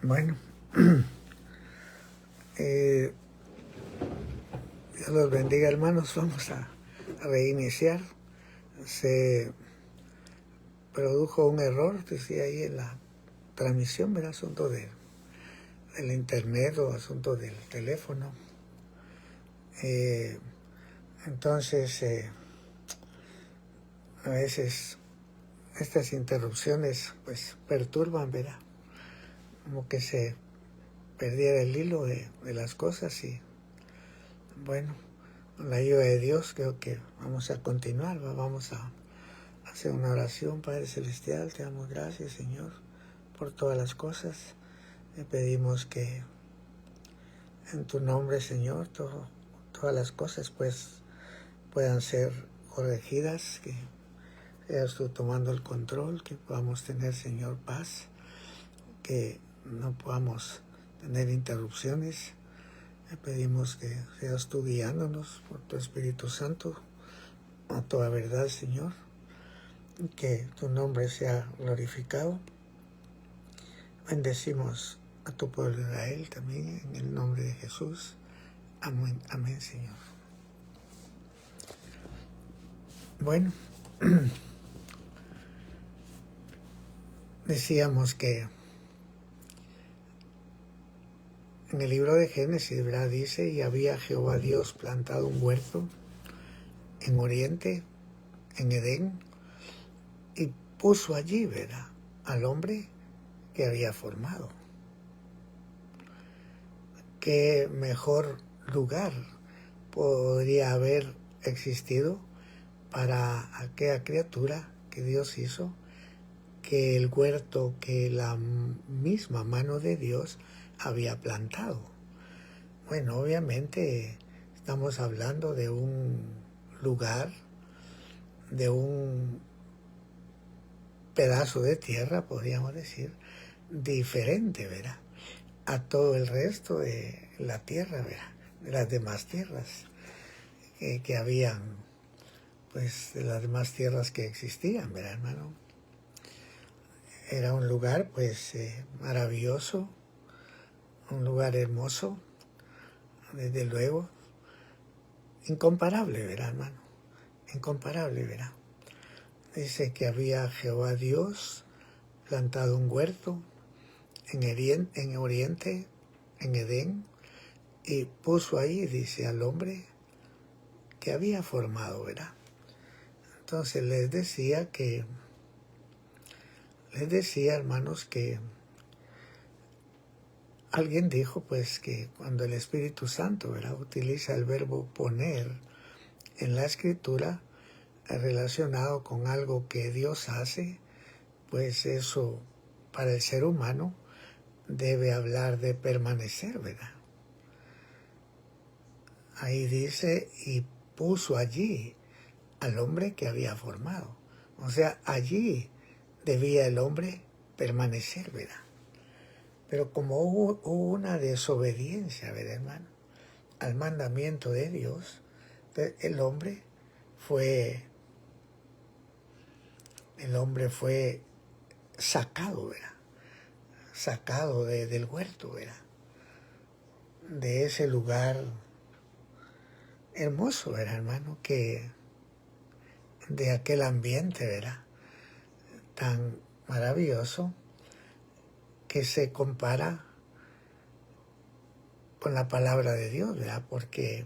Bueno, Dios los bendiga, hermanos. Vamos a reiniciar. Se produjo un error, decía ahí en la transmisión, ¿verdad? Asunto del internet o asunto del teléfono. Entonces, a veces estas interrupciones pues perturban, ¿verdad? Como que se perdiera el hilo de las cosas y bueno, con la ayuda de Dios creo que vamos a continuar, vamos a hacer una oración. Padre Celestial, te damos gracias, Señor, por todas las cosas. Te pedimos que en tu nombre, Señor, todas las cosas pues puedan ser corregidas, que seas tú tomando el control, que podamos tener, Señor, paz, que no podamos tener interrupciones. Te pedimos que seas tú guiándonos por tu Espíritu Santo a toda verdad, Señor, que tu nombre sea glorificado. Bendecimos a tu pueblo de Israel también en el nombre de Jesús. Amén, amén, Señor. Bueno, decíamos que en el libro de Génesis, ¿verdad? Dice, y había Jehová Dios plantado un huerto en Oriente, en Edén, y puso allí, ¿verdad?, al hombre que había formado. ¿Qué mejor lugar podría haber existido para aquella criatura que Dios hizo que el huerto que la misma mano de Dios había plantado? Bueno, obviamente estamos hablando de un lugar, de un pedazo de tierra, podríamos decir, diferente, ¿verdad?, a todo el resto de la tierra, ¿verdad?, de las demás tierras que habían, pues de las demás tierras que existían, ¿verdad, hermano? Era un lugar pues maravilloso, un lugar hermoso, desde luego, incomparable, ¿verdad, hermano? Incomparable, ¿verdad? Dice que había Jehová Dios plantado un huerto en Oriente, en Edén, y puso ahí, dice, al hombre que había formado, ¿verdad? Entonces les decía, hermanos, que alguien dijo pues que cuando el Espíritu Santo, ¿verdad?, utiliza el verbo poner en la Escritura relacionado con algo que Dios hace, pues eso para el ser humano debe hablar de permanecer, ¿verdad? Ahí dice, y puso allí al hombre que había formado. O sea, allí debía el hombre permanecer, ¿verdad? Pero como hubo una desobediencia, ¿verdad, hermano?, al mandamiento de Dios, el hombre fue sacado, ¿verdad? Sacado del huerto, ¿verdad? De ese lugar hermoso, ¿verdad, hermano? Que de aquel ambiente, ¿verdad?, tan maravilloso, que se compara con la palabra de Dios, ¿verdad? Porque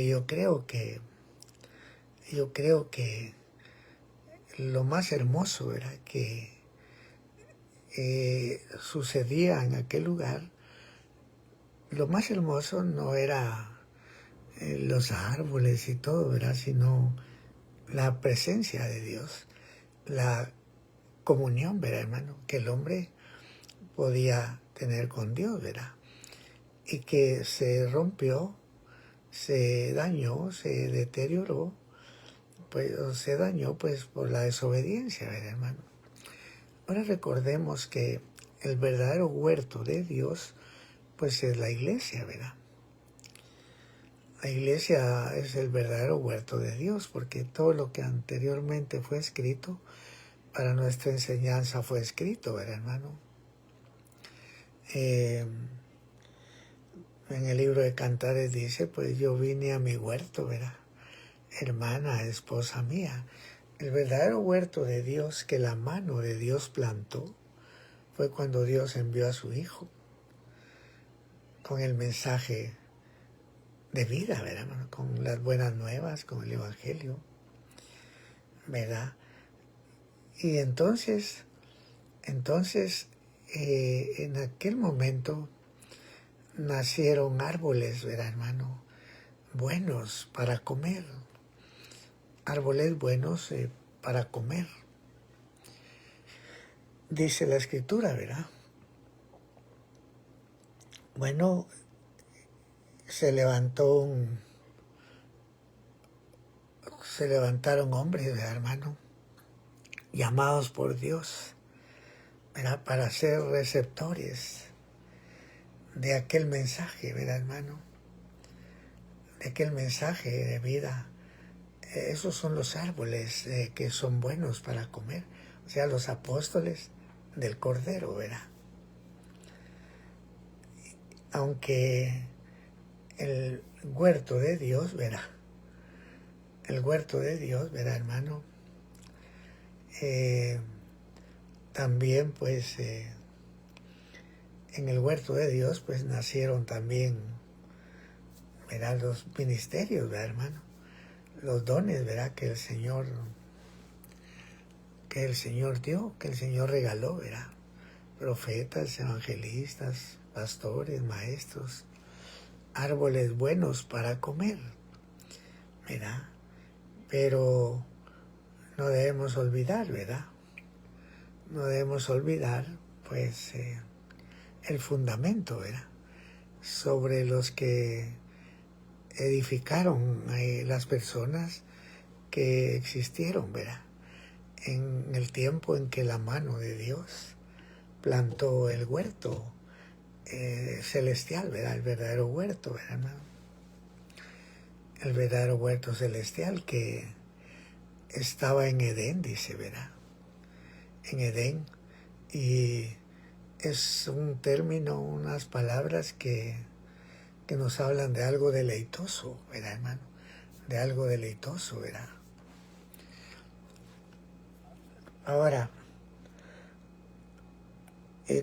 yo creo que lo más hermoso, ¿verdad?, que sucedía en aquel lugar, lo más hermoso no era los árboles y todo, ¿verdad?, sino la presencia de Dios, la comunión, ¿verdad, hermano?, que el hombre podía tener con Dios, ¿verdad?, y que se rompió, se dañó, se deterioró, pues se dañó pues por la desobediencia, ¿verdad, hermano? Ahora recordemos que el verdadero huerto de Dios pues es la iglesia, ¿verdad? La iglesia es el verdadero huerto de Dios, porque todo lo que anteriormente fue escrito para nuestra enseñanza fue escrito, ¿verdad, hermano? Eh, en el libro de Cantares dice, pues yo vine a mi huerto, ¿verdad? Hermana, esposa mía. El verdadero huerto de Dios que la mano de Dios plantó fue cuando Dios envió a su Hijo con el mensaje de vida, ¿verdad? Con las buenas nuevas, con el Evangelio, ¿verdad? Y entonces en aquel momento nacieron árboles, ¿verdad, hermano? Buenos para comer, árboles buenos para comer. Dice la Escritura, ¿verdad? Bueno, se levantaron hombres, ¿verdad, hermano? Llamados por Dios, ¿verdad? Para ser receptores de aquel mensaje, ¿verdad, hermano? De aquel mensaje de vida. Esos son los árboles que son buenos para comer. O sea, los apóstoles del Cordero, ¿verdad? Aunque el huerto de Dios, ¿verdad? El huerto de Dios, ¿verdad, hermano? También, pues, en el huerto de Dios, pues, nacieron también, ¿verdad? Los ministerios, ¿verdad, hermano? Los dones, ¿verdad? Que el Señor dio, que el Señor regaló, ¿verdad? Profetas, evangelistas, pastores, maestros, árboles buenos para comer, ¿verdad? Pero no debemos olvidar, ¿verdad? No debemos olvidar, pues, el fundamento, ¿verdad? Sobre los que edificaron las personas que existieron, ¿verdad? En el tiempo en que la mano de Dios plantó el huerto celestial, ¿verdad? El verdadero huerto, ¿verdad, hermano? El verdadero huerto celestial que estaba en Edén, dice, ¿verdad? En Edén. Y es un término, unas palabras que nos hablan de algo deleitoso, ¿verdad, hermano? De algo deleitoso, ¿verdad? Ahora,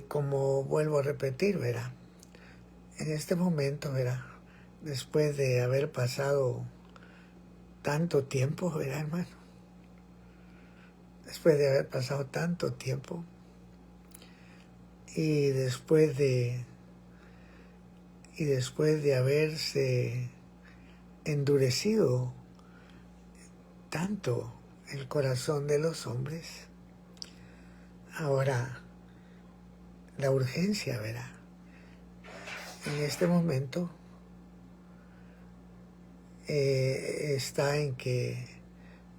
como vuelvo a repetir, ¿verdad? En este momento, ¿verdad? Después de haber pasado tanto tiempo, ¿verdad, hermano? Después de haber pasado tanto tiempo y después de haberse endurecido tanto el corazón de los hombres, ahora la urgencia, ¿verdad? En este momento está en que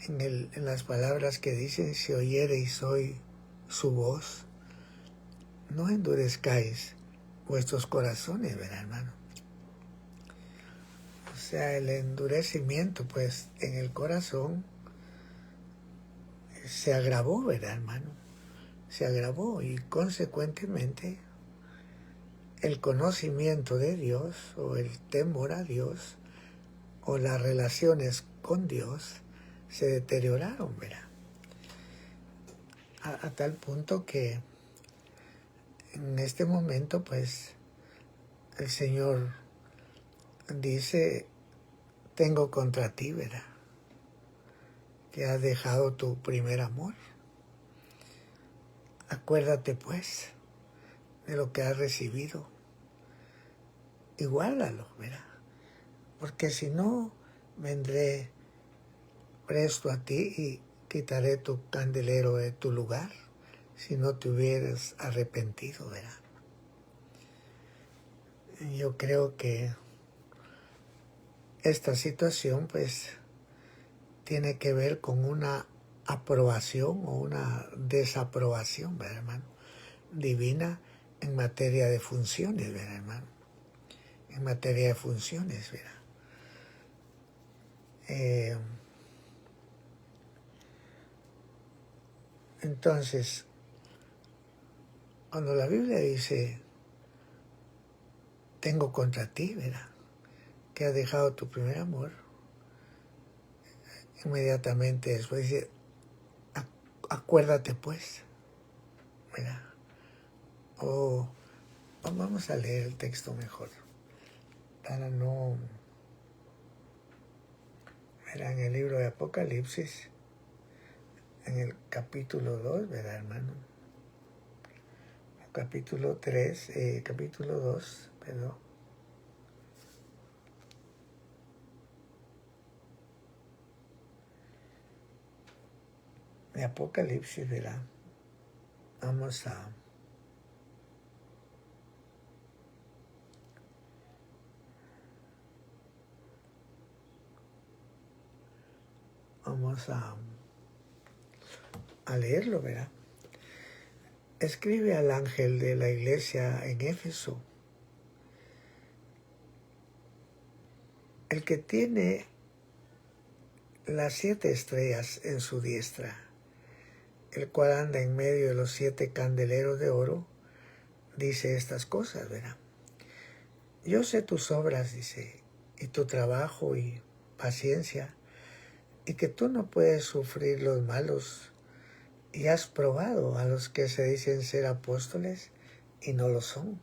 en las palabras que dicen, si oyereis hoy su voz, no endurezcáis vuestros corazones, ¿verdad, hermano? O sea, el endurecimiento, pues, en el corazón se agravó, ¿verdad, hermano? Se agravó y consecuentemente el conocimiento de Dios o el temor a Dios o las relaciones con Dios se deterioraron, ¿verdad? A tal punto que en este momento, pues, el Señor dice, tengo contra ti, ¿verdad? Que has dejado tu primer amor. Acuérdate, pues, de lo que has recibido y guárdalo, ¿verdad? Porque si no, vendré presto a ti y quitaré tu candelero de tu lugar si no te hubieras arrepentido, ¿verdad? Yo creo que esta situación, pues, tiene que ver con una aprobación o una desaprobación, ¿verdad, hermano? Divina en materia de funciones, ¿verdad, hermano? En materia de funciones, ¿verdad? Entonces, cuando la Biblia dice tengo contra ti, ¿verdad? Que has dejado tu primer amor. Inmediatamente después dice, acuérdate pues, ¿verdad? O vamos a leer el texto mejor, para no... Mira, en el libro de Apocalipsis, en el capítulo 2, ¿verdad, hermano? Capítulo 2, perdón. De Apocalipsis, ¿verdad? Vamos a... leerlo, ¿verdad? Escribe al ángel de la iglesia en Éfeso, el que tiene las 7 estrellas en su diestra, el cual anda en medio de los 7 candeleros de oro, dice estas cosas, ¿verdad? Yo sé tus obras, dice, y tu trabajo y paciencia, y que tú no puedes sufrir los malos, y has probado a los que se dicen ser apóstoles y no lo son,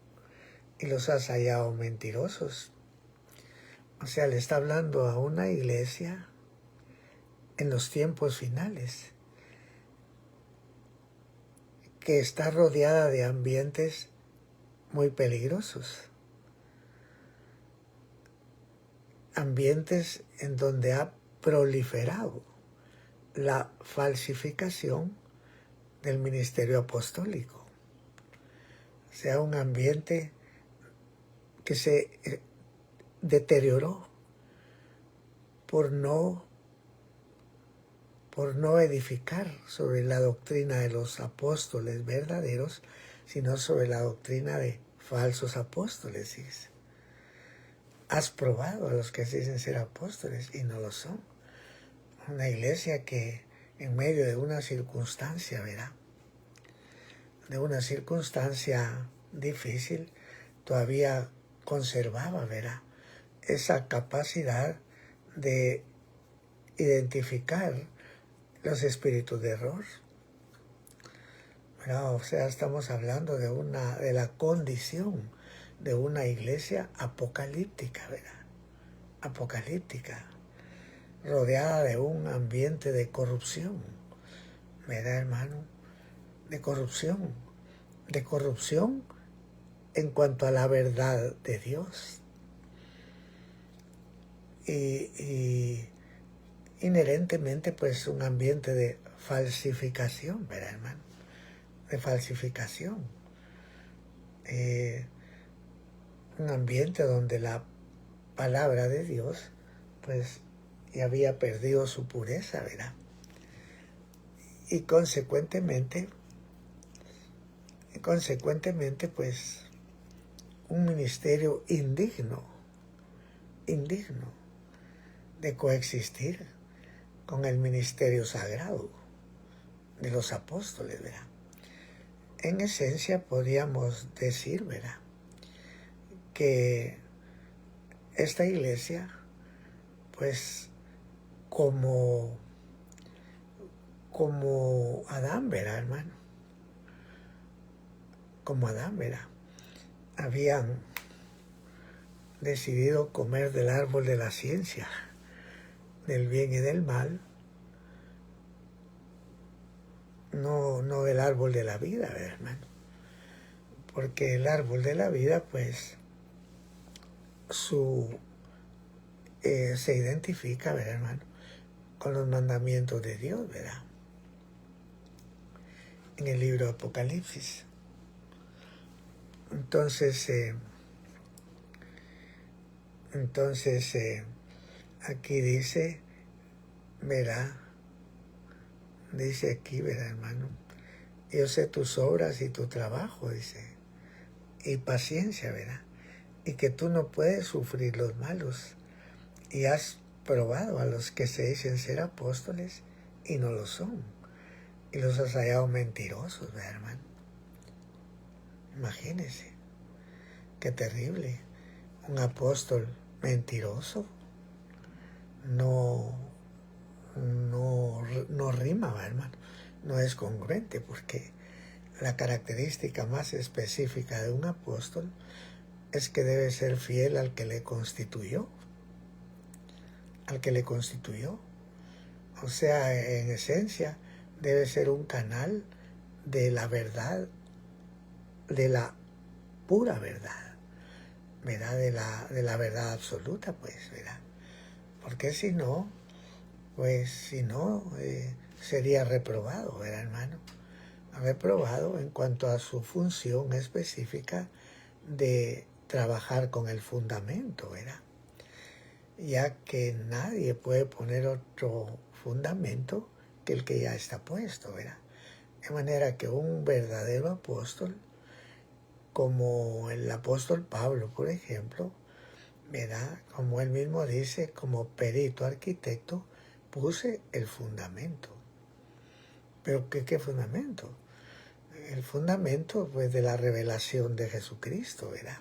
y los has hallado mentirosos. O sea, le está hablando a una iglesia en los tiempos finales, que está rodeada de ambientes muy peligrosos, ambientes en donde ha proliferado la falsificación del ministerio apostólico. O sea, un ambiente que se deterioró por no edificar sobre la doctrina de los apóstoles verdaderos, sino sobre la doctrina de falsos apóstoles. ¿Sí? Has probado a los que se dicen ser apóstoles y no lo son. Una iglesia que en medio de una circunstancia, ¿verdad? De una circunstancia difícil, todavía conservaba, ¿verdad? Esa capacidad de identificar los espíritus de error. ¿Verdad? O sea, estamos hablando de la condición de una iglesia apocalíptica, ¿verdad? Apocalíptica, rodeada de un ambiente de corrupción, ¿verdad, hermano? De corrupción en cuanto a la verdad de Dios. Y inherentemente, pues, un ambiente de falsificación, ¿verdad, hermano? De falsificación. Un ambiente donde la palabra de Dios, pues, ya había perdido su pureza, ¿verdad? Y consecuentemente, pues, un ministerio indigno de coexistir con el ministerio sagrado de los apóstoles, ¿verdad? En esencia podríamos decir, ¿verdad?, que esta iglesia, pues, como Adán, ¿verdad, hermano? Como Adán, ¿verdad? Habían decidido comer del árbol de la ciencia, del bien y del mal, no del árbol de la vida, ¿verdad, hermano? Porque el árbol de la vida, pues, se identifica, ¿verdad, hermano?, con los mandamientos de Dios, ¿verdad? En el libro de Apocalipsis. Entonces, aquí dice, verá, dice aquí, verá, hermano, yo sé tus obras y tu trabajo, dice, y paciencia, verá, y que tú no puedes sufrir los malos, y has probado a los que se dicen ser apóstoles y no lo son, y los has hallado mentirosos, ¿verdad, hermano? Imagínense, qué terrible. un apóstol mentiroso no, no rima, hermano, no es congruente, porque la característica más específica de un apóstol es que debe ser fiel al que le constituyó, o sea, en esencia debe ser un canal de la verdad, de la pura verdad, ¿verdad? De la verdad absoluta, pues, ¿verdad? Porque si no, sería reprobado, ¿verdad, hermano? Reprobado en cuanto a su función específica de trabajar con el fundamento, ¿verdad? Ya que nadie puede poner otro fundamento que el que ya está puesto, ¿verdad? De manera que un verdadero apóstol, como el apóstol Pablo, por ejemplo, ¿verdad? Como él mismo dice, como perito arquitecto, puse el fundamento. ¿Pero qué fundamento? El fundamento, pues, de la revelación de Jesucristo, ¿verdad?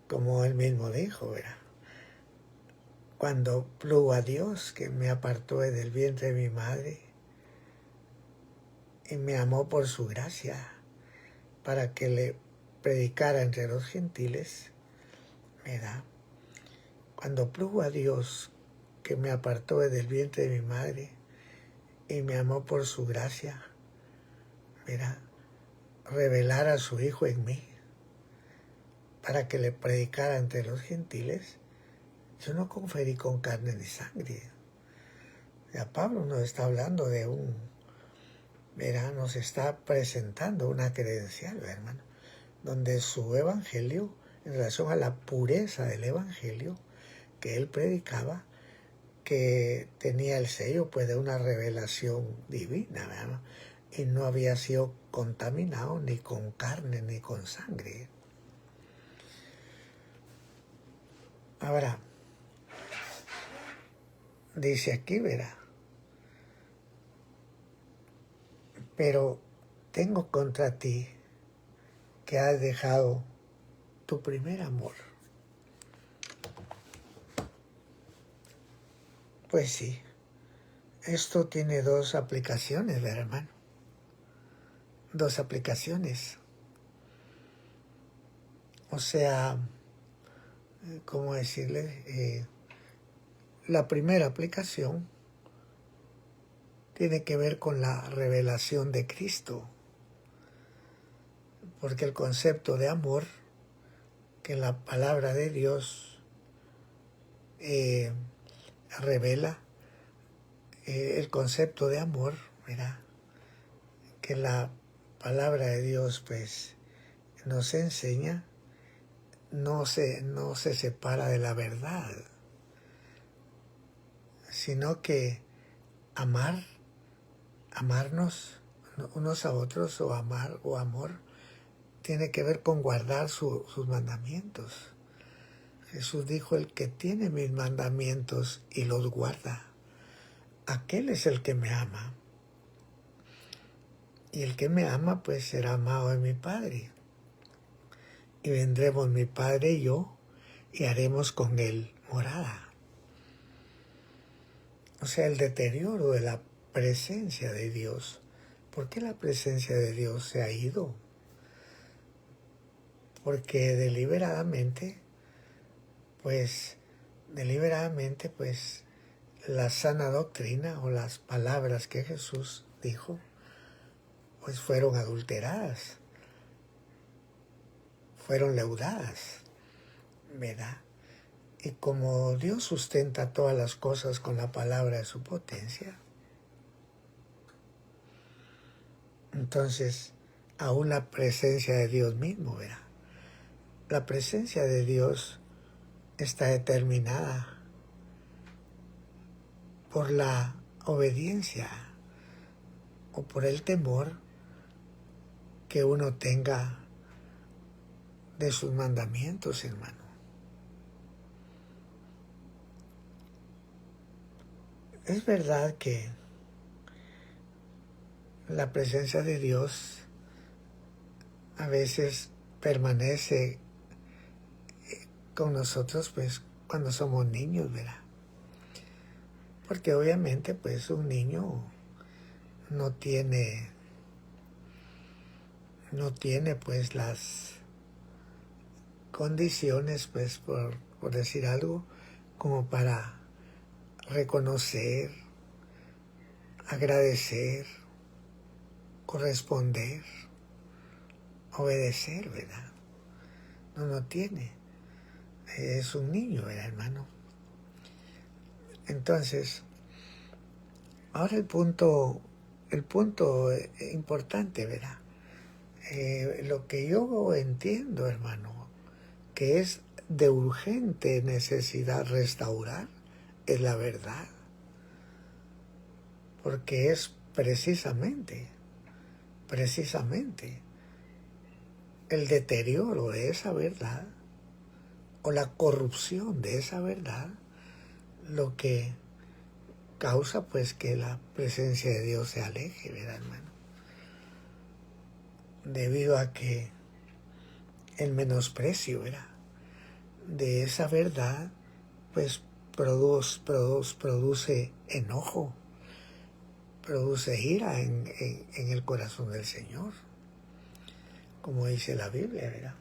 Como él mismo dijo, ¿verdad? Cuando plugo a Dios, que me apartó del vientre de mi madre y me amó por su gracia, para que le predicara entre los gentiles, ¿verdad? Cuando plugo a Dios, que me apartó del vientre de mi madre y me amó por su gracia, ¿verdad? Revelar a su Hijo en mí, para que le predicara entre los gentiles, yo no conferí con carne ni sangre. Ya Pablo nos está hablando de nos está presentando una credencial, hermano, donde su evangelio, en relación a la pureza del evangelio que él predicaba, que tenía el sello, pues, de una revelación divina, ¿verdad? Y no había sido contaminado ni con carne ni con sangre. Ahora, dice aquí, verá, pero tengo contra ti que has dejado tu primer amor. Pues sí, esto tiene dos aplicaciones, ¿verdad, hermano? Dos aplicaciones. O sea, ¿cómo decirle? La primera aplicación tiene que ver con la revelación de Cristo, porque el concepto de amor que la palabra de Dios revela, el concepto de amor, ¿verdad? Que la palabra de Dios, pues, nos enseña, no se separa de la verdad, sino que amarnos unos a otros, o amor, tiene que ver con guardar sus mandamientos. Jesús dijo, el que tiene mis mandamientos y los guarda, aquel es el que me ama. Y el que me ama, pues, será amado de mi Padre. Y vendremos mi Padre y yo, y haremos con él morada. O sea, el deterioro de la presencia de Dios. ¿Por qué la presencia de Dios se ha ido? Porque deliberadamente, pues, la sana doctrina o las palabras que Jesús dijo, pues fueron adulteradas, fueron leudadas, ¿verdad? Y como Dios sustenta todas las cosas con la palabra de su potencia, entonces aún la presencia de Dios mismo, ¿verdad? La presencia de Dios está determinada por la obediencia o por el temor que uno tenga de sus mandamientos, hermano. Es verdad que la presencia de Dios a veces permanece con nosotros, pues, cuando somos niños, ¿verdad? Porque obviamente, pues, un niño no tiene, pues, las condiciones, pues, por decir algo, como para reconocer, agradecer, corresponder, obedecer, ¿verdad? No tiene. Es un niño, ¿verdad, hermano? Entonces, ahora el punto importante, ¿verdad? Lo que yo entiendo, hermano, que es de urgente necesidad restaurar, es la verdad. Porque es precisamente el deterioro de esa verdad o la corrupción de esa verdad lo que causa, pues, que la presencia de Dios se aleje, ¿verdad, hermano? Debido a que el menosprecio, ¿verdad?, de esa verdad, pues, produce enojo, produce ira en el corazón del Señor, como dice la Biblia, ¿verdad?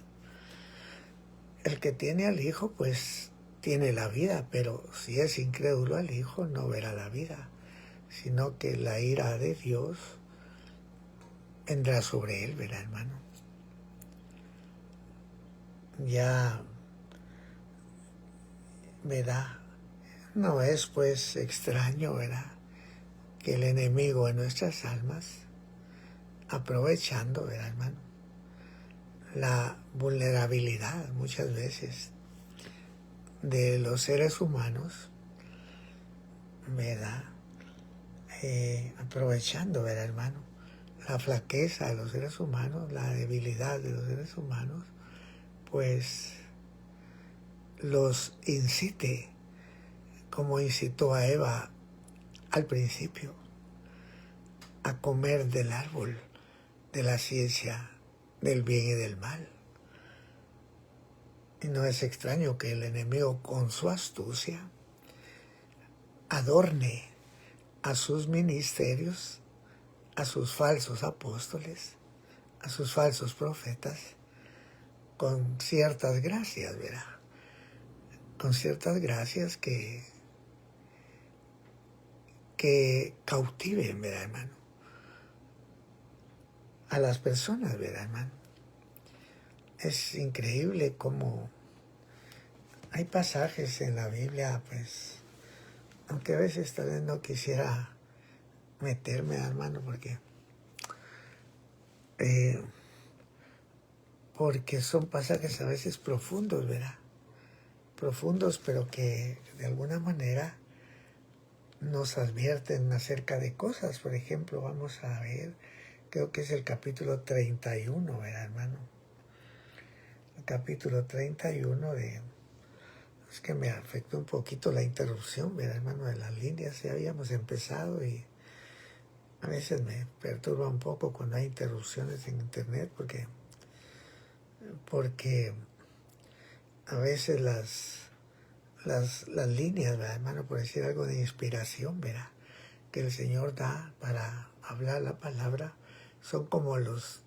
El que tiene al Hijo, pues, tiene la vida, pero si es incrédulo al Hijo, no verá la vida, sino que la ira de Dios vendrá sobre él, ¿verdad, hermano? Ya, ¿verdad? No es, pues, extraño, ¿verdad?, que el enemigo de nuestras almas, aprovechando, ¿verdad, hermano?, la vulnerabilidad muchas veces de los seres humanos, ¿verdad?, aprovechando, ¿verdad, hermano?, la flaqueza de los seres humanos, la debilidad de los seres humanos, pues los incite, como incitó a Eva al principio, a comer del árbol de la ciencia del bien y del mal. Y no es extraño que el enemigo, con su astucia, adorne a sus ministerios, a sus falsos apóstoles, a sus falsos profetas, con ciertas gracias, ¿verdad? Con ciertas gracias que cautiven, ¿verdad, hermano?, a las personas, ¿verdad, hermano? Es increíble cómo hay pasajes en la Biblia, pues, aunque a veces tal vez no quisiera meterme, hermano, porque son pasajes a veces profundos, ¿verdad? Profundos, pero que de alguna manera nos advierten acerca de cosas. Por ejemplo, vamos a ver, creo que es el capítulo 31, ¿verdad, hermano? El capítulo 31 es que me afectó un poquito la interrupción, ¿verdad, hermano?, de las líneas. Ya habíamos empezado y a veces me perturba un poco cuando hay interrupciones en internet porque a veces las líneas, ¿verdad, hermano?, por decir algo de inspiración, ¿verdad?, que el Señor da para hablar la palabra, son como las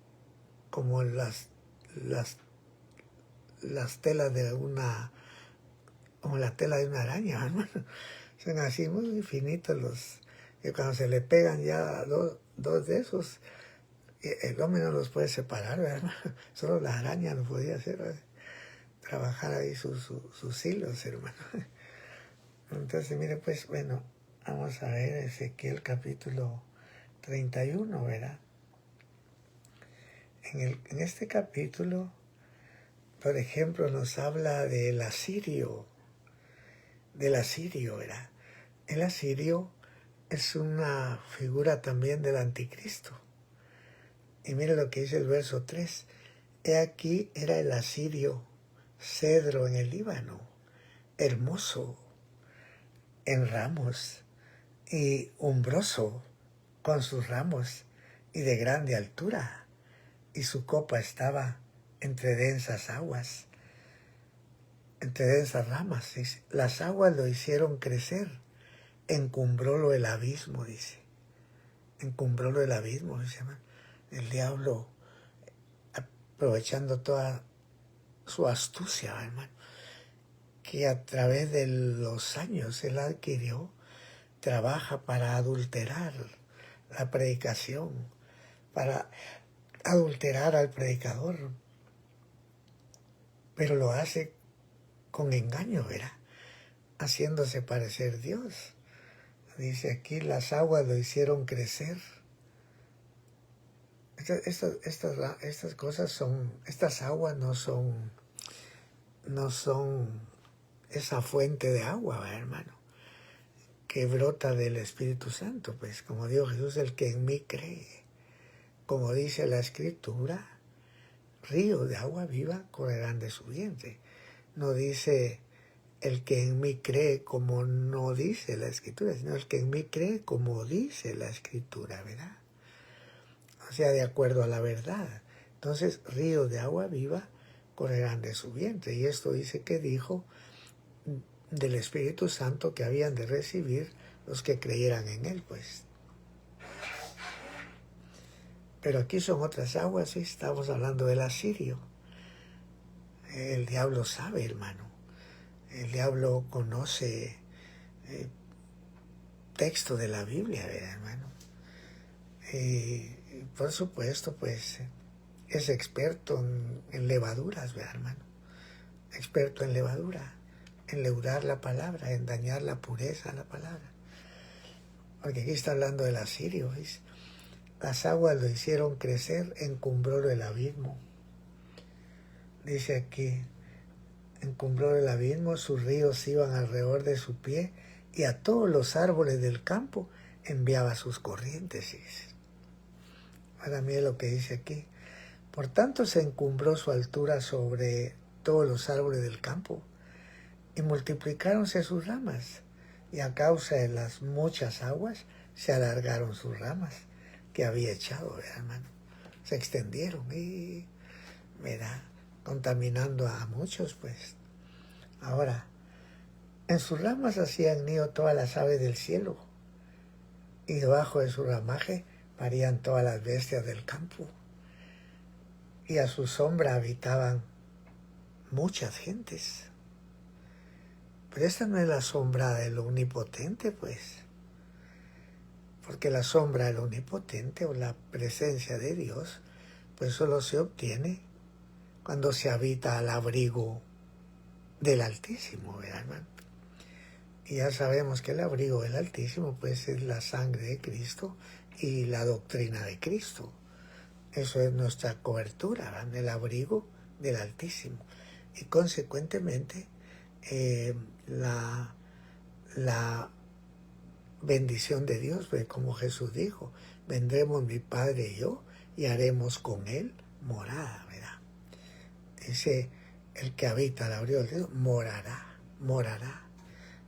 telas de como la tela de una araña, hermano. Son así muy finitos que cuando se le pegan ya dos de esos, el hombre no los puede separar, ¿verdad? Solo la araña lo podía hacer, ¿verdad?, trabajar ahí sus hilos, hermano. Entonces, mire, pues, bueno, vamos a ver Ezequiel capítulo 31, ¿verdad? En este capítulo, por ejemplo, nos habla del asirio, ¿verdad? El asirio es una figura también del anticristo. Y mire lo que dice el verso 3. He aquí era el asirio, cedro en el Líbano, hermoso en ramos y umbroso con sus ramos y de grande altura, y su copa estaba entre densas aguas. entre densas ramas, dice. Las aguas lo hicieron crecer, encumbrólo el abismo, dice. Encumbrólo el abismo, dice. El diablo, aprovechando toda su astucia, hermano, que a través de los años él adquirió, trabaja para adulterar la predicación, para adulterar al predicador, pero lo hace con engaño, ¿verdad? Haciéndose parecer Dios. Dice aquí, las aguas lo hicieron crecer. Estas cosas son, estas aguas no son esa fuente de agua, ¿verdad, hermano? Que brota del Espíritu Santo, pues como dijo Jesús, el que en mí cree. Como dice la Escritura, ríos de agua viva correrán de su vientre. No dice el que en mí cree como no dice la Escritura, sino el que en mí cree como dice la Escritura, ¿verdad? O sea, de acuerdo a la verdad. Entonces, ríos de agua viva correrán de su vientre. Y esto dice que dijo del Espíritu Santo que habían de recibir los que creyeran en él, pues. Pero aquí son otras aguas, ¿sí? Estamos hablando del asirio. El diablo sabe, hermano. El diablo conoce texto de la Biblia, ¿verdad, hermano? Y por supuesto, pues, es experto en levaduras, ¿verdad, hermano? Experto en levadura, en leudar la palabra, en dañar la pureza de la palabra. Porque aquí está hablando del asirio, ¿ves? Las aguas lo hicieron crecer, encumbró el abismo. Dice aquí, encumbró el abismo, sus ríos iban alrededor de su pie, y a todos los árboles del campo enviaba sus corrientes. Para mí es lo que dice aquí. Por tanto se encumbró su altura sobre todos los árboles del campo, y multiplicáronse sus ramas, y a causa de las muchas aguas se alargaron sus ramas que había echado, hermano. Se extendieron y, ¿verdad?, contaminando a muchos, pues. Ahora, en sus ramas hacían nido todas las aves del cielo, y debajo de su ramaje parían todas las bestias del campo, y a su sombra habitaban muchas gentes. Pero esta no es la sombra del Omnipotente, pues, porque la sombra del Omnipotente o la presencia de Dios, pues solo se obtiene cuando se habita al abrigo del Altísimo, ¿verdad, hermano? Y ya sabemos que el abrigo del Altísimo, pues, es la sangre de Cristo y la doctrina de Cristo. Eso es nuestra cobertura, ¿verdad?, el abrigo del Altísimo. Y consecuentemente, la bendición de Dios, pues, como Jesús dijo, vendremos mi Padre y yo y haremos con él morada, ¿verdad? Dice, el que habita al abrigo del Dios morará,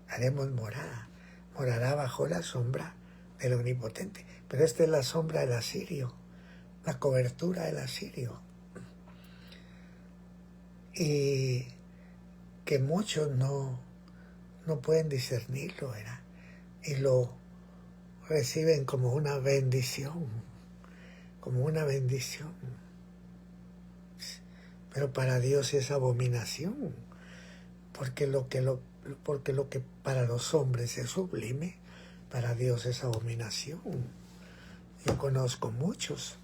haremos morará bajo la sombra del Omnipotente. Pero esta es la sombra del asirio, la cobertura del asirio. Y que muchos no pueden discernirlo, ¿verdad? Y lo reciben como una bendición, Pero para Dios es abominación, porque lo que para los hombres es sublime, para Dios es abominación. Yo conozco muchos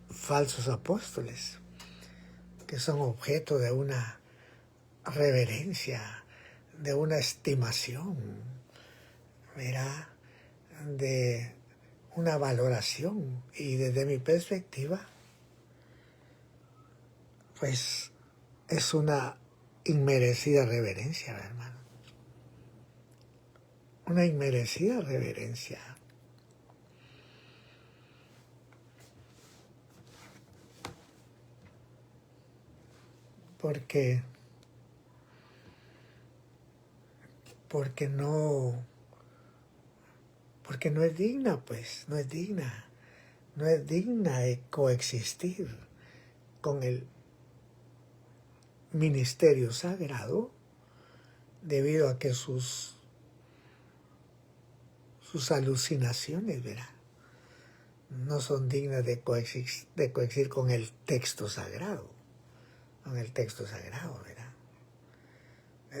falsos apóstoles que son objeto de una reverencia, de una estimación, ¿verdad?, de una valoración, y desde mi perspectiva, pues es una inmerecida reverencia, hermano. Una inmerecida reverencia. Porque no es digna, pues, no es digna de coexistir con el ministerio sagrado, debido a que sus alucinaciones, verá, no son dignas de coexistir con el texto sagrado, verá.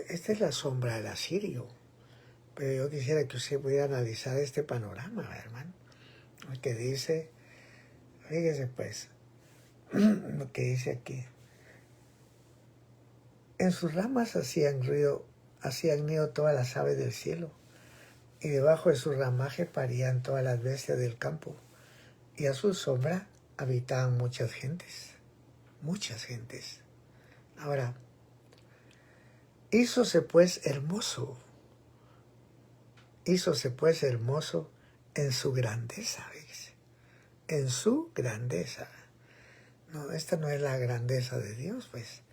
Esta es la sombra del asirio, pero yo quisiera que usted pudiera analizar este panorama, hermano, el que dice, fíjese pues, lo que dice aquí, en sus ramas hacían nido todas las aves del cielo, y debajo de su ramaje parían todas las bestias del campo, y a su sombra habitaban muchas gentes. Ahora, hízose pues hermoso en su grandeza, ¿ves? En su grandeza. No, esta no es la grandeza de Dios, pues,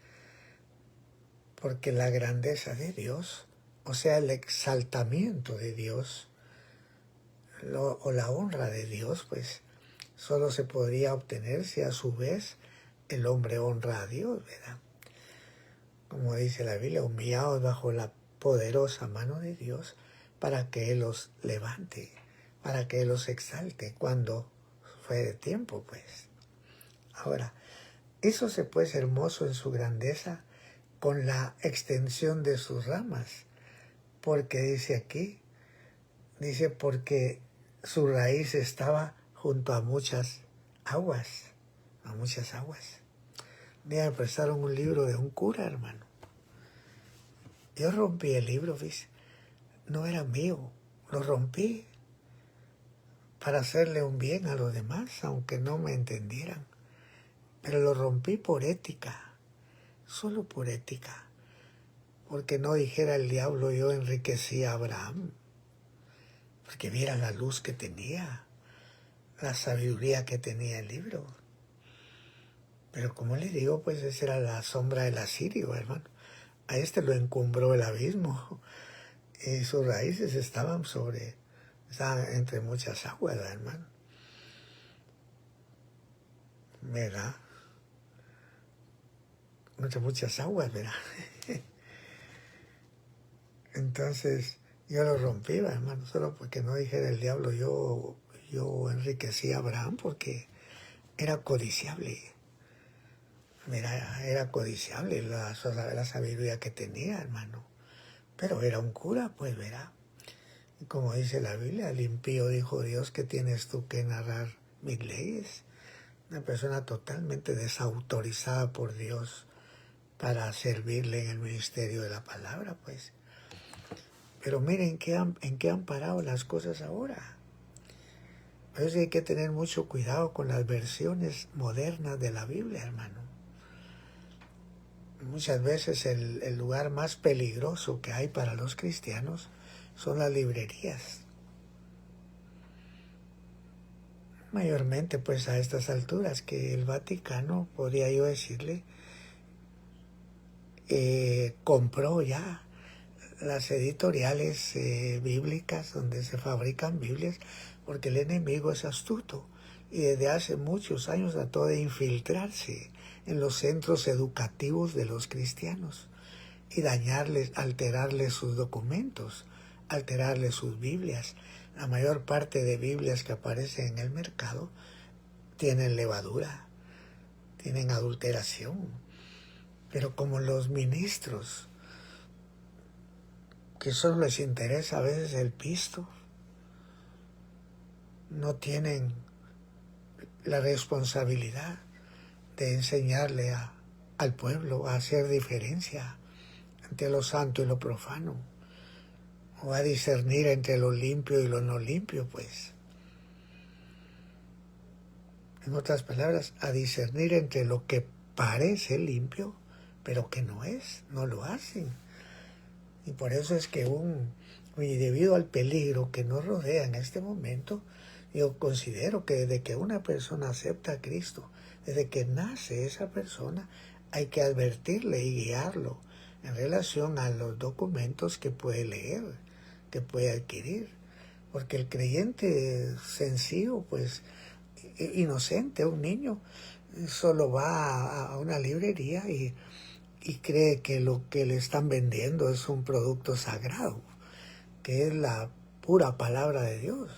porque la grandeza de Dios, o sea, el exaltamiento de Dios, o la honra de Dios, pues, solo se podría obtener si a su vez el hombre honra a Dios, ¿verdad? Como dice la Biblia, humillados bajo la poderosa mano de Dios para que Él los levante, para que Él los exalte cuando fuere tiempo, pues. Ahora, hízose pues hermoso en su grandeza con la extensión de sus ramas, porque dice aquí, porque su raíz estaba junto a muchas aguas. Me prestaron un libro de un cura, hermano. Yo rompí el libro, ¿ves? No era mío, lo rompí para hacerle un bien a los demás, aunque no me entendieran. Pero lo rompí por ética, solo por ética, porque no dijera el diablo yo enriquecí a Abraham, porque viera la luz que tenía, la sabiduría que tenía el libro. Pero como le digo, pues esa era la sombra del asirio, hermano. A este lo encumbró el abismo y sus raíces estaban entre muchas aguas, hermano. ¿Verdad? Entre muchas aguas, ¿verdad? Entonces yo lo rompí, hermano, solo porque no dijera el diablo yo enriquecí a Abraham, porque era codiciable. Mira, era codiciable la sabiduría que tenía, hermano. Pero era un cura, pues, verá. Y como dice la Biblia, al impío dijo Dios, ¿qué tienes tú que narrar mis leyes? Una persona totalmente desautorizada por Dios para servirle en el ministerio de la palabra, pues. Pero miren en qué han parado las cosas ahora. Por eso hay que tener mucho cuidado con las versiones modernas de la Biblia, hermano. Muchas veces el lugar más peligroso que hay para los cristianos son las librerías. Mayormente pues a estas alturas que el Vaticano, podría yo decirle, compró ya las editoriales bíblicas donde se fabrican Biblias, porque el enemigo es astuto y desde hace muchos años trató de infiltrarse en los centros educativos de los cristianos y alterarles sus documentos, alterarles sus Biblias. La mayor parte de Biblias que aparecen en el mercado tienen levadura, tienen adulteración. Pero como los ministros, que solo les interesa a veces el pisto, no tienen la responsabilidad de enseñarle al pueblo a hacer diferencia entre lo santo y lo profano, o a discernir entre lo limpio y lo no limpio, pues. En otras palabras, a discernir entre lo que parece limpio, pero que no es, no lo hacen. Y por eso es que y debido al peligro que nos rodea en este momento, yo considero que desde que una persona acepta a Cristo, desde que nace esa persona, hay que advertirle y guiarlo en relación a los documentos que puede leer, que puede adquirir. Porque el creyente sencillo, pues, inocente, un niño, solo va a una librería y y cree que lo que le están vendiendo es un producto sagrado, que es la pura palabra de Dios,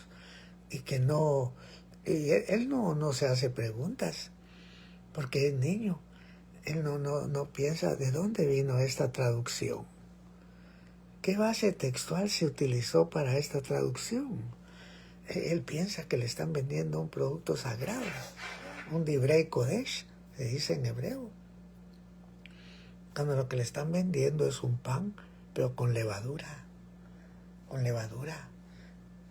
y que no, y él no se hace preguntas, porque es niño. Él no piensa de dónde vino esta traducción. ¿Qué base textual se utilizó para esta traducción? Él piensa que le están vendiendo un producto sagrado, un divrei kodesh, se dice en hebreo. Cuando lo que le están vendiendo es un pan, pero con levadura. Con levadura.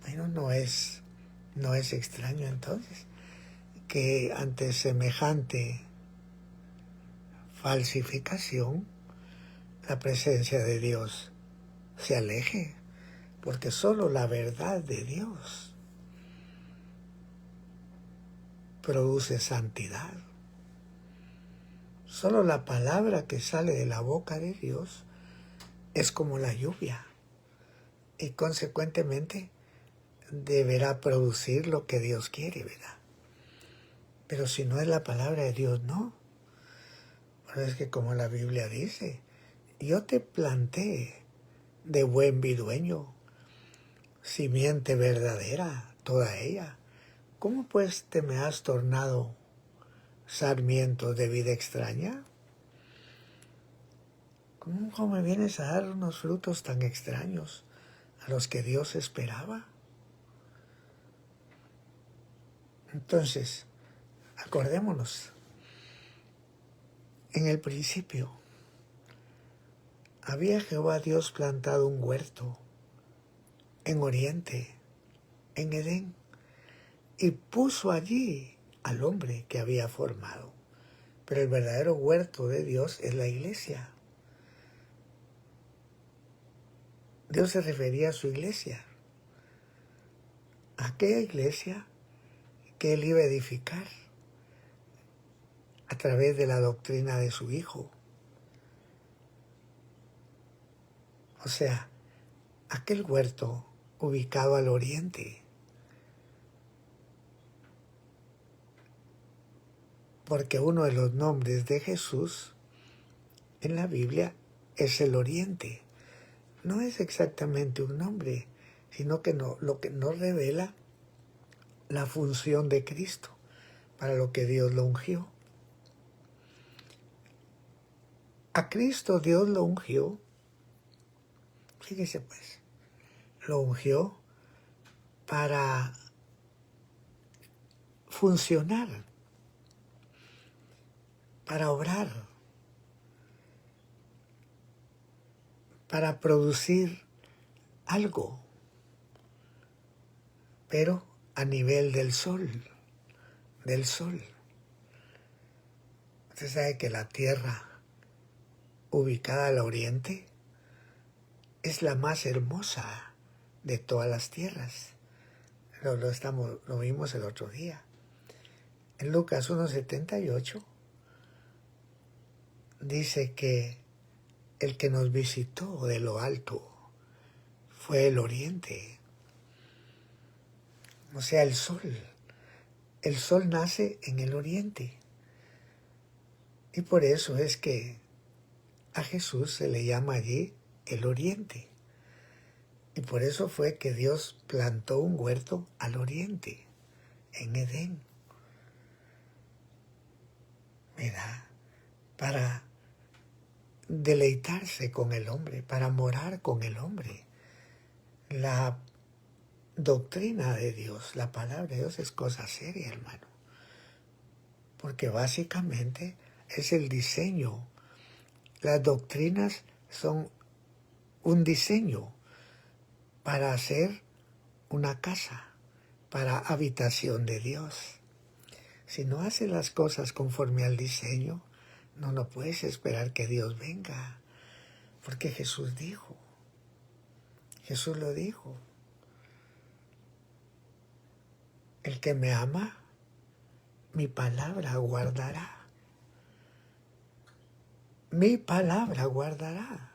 Bueno, no es extraño entonces que ante semejante falsificación la presencia de Dios se aleje, porque solo la verdad de Dios produce santidad. Solo la palabra que sale de la boca de Dios es como la lluvia y consecuentemente deberá producir lo que Dios quiere, ¿verdad? Pero si no es la palabra de Dios, no. Pero es que como la Biblia dice, yo te planté de buen vidueño, simiente verdadera, toda ella. ¿Cómo pues te me has tornado sarmiento de vida extraña? ¿Cómo me vienes a dar unos frutos tan extraños a los que Dios esperaba? Entonces, acordémonos, en el principio había Jehová Dios plantado un huerto en Oriente, en Edén, y puso allí al hombre que había formado. Pero el verdadero huerto de Dios es la iglesia. Dios se refería a su iglesia, a aquella iglesia que Él iba a edificar a través de la doctrina de su Hijo. O sea, aquel huerto ubicado al oriente. Porque uno de los nombres de Jesús en la Biblia es el oriente. No es exactamente un nombre, sino que lo que nos revela la función de Cristo, para lo que Dios lo ungió. A Cristo Dios lo ungió, fíjese pues, lo ungió para funcionar, para obrar, para producir algo, pero a nivel del sol. Usted sabe que la tierra ubicada al oriente es la más hermosa de todas las tierras. Lo vimos el otro día. En Lucas 1:78 dice que el que nos visitó de lo alto fue el oriente. O sea, el sol. El sol nace en el oriente. Y por eso es que a Jesús se le llama allí el oriente. Y por eso fue que Dios plantó un huerto al oriente, en Edén. ¿Verdad? Para deleitarse con el hombre, para morar con el hombre. La doctrina de Dios, la palabra de Dios es cosa seria, hermano. Porque básicamente es el diseño. Las doctrinas son un diseño para hacer una casa, para habitación de Dios. Si no haces las cosas conforme al diseño, no puedes esperar que Dios venga. Porque Jesús lo dijo. El que me ama, mi palabra guardará. Mi palabra guardará.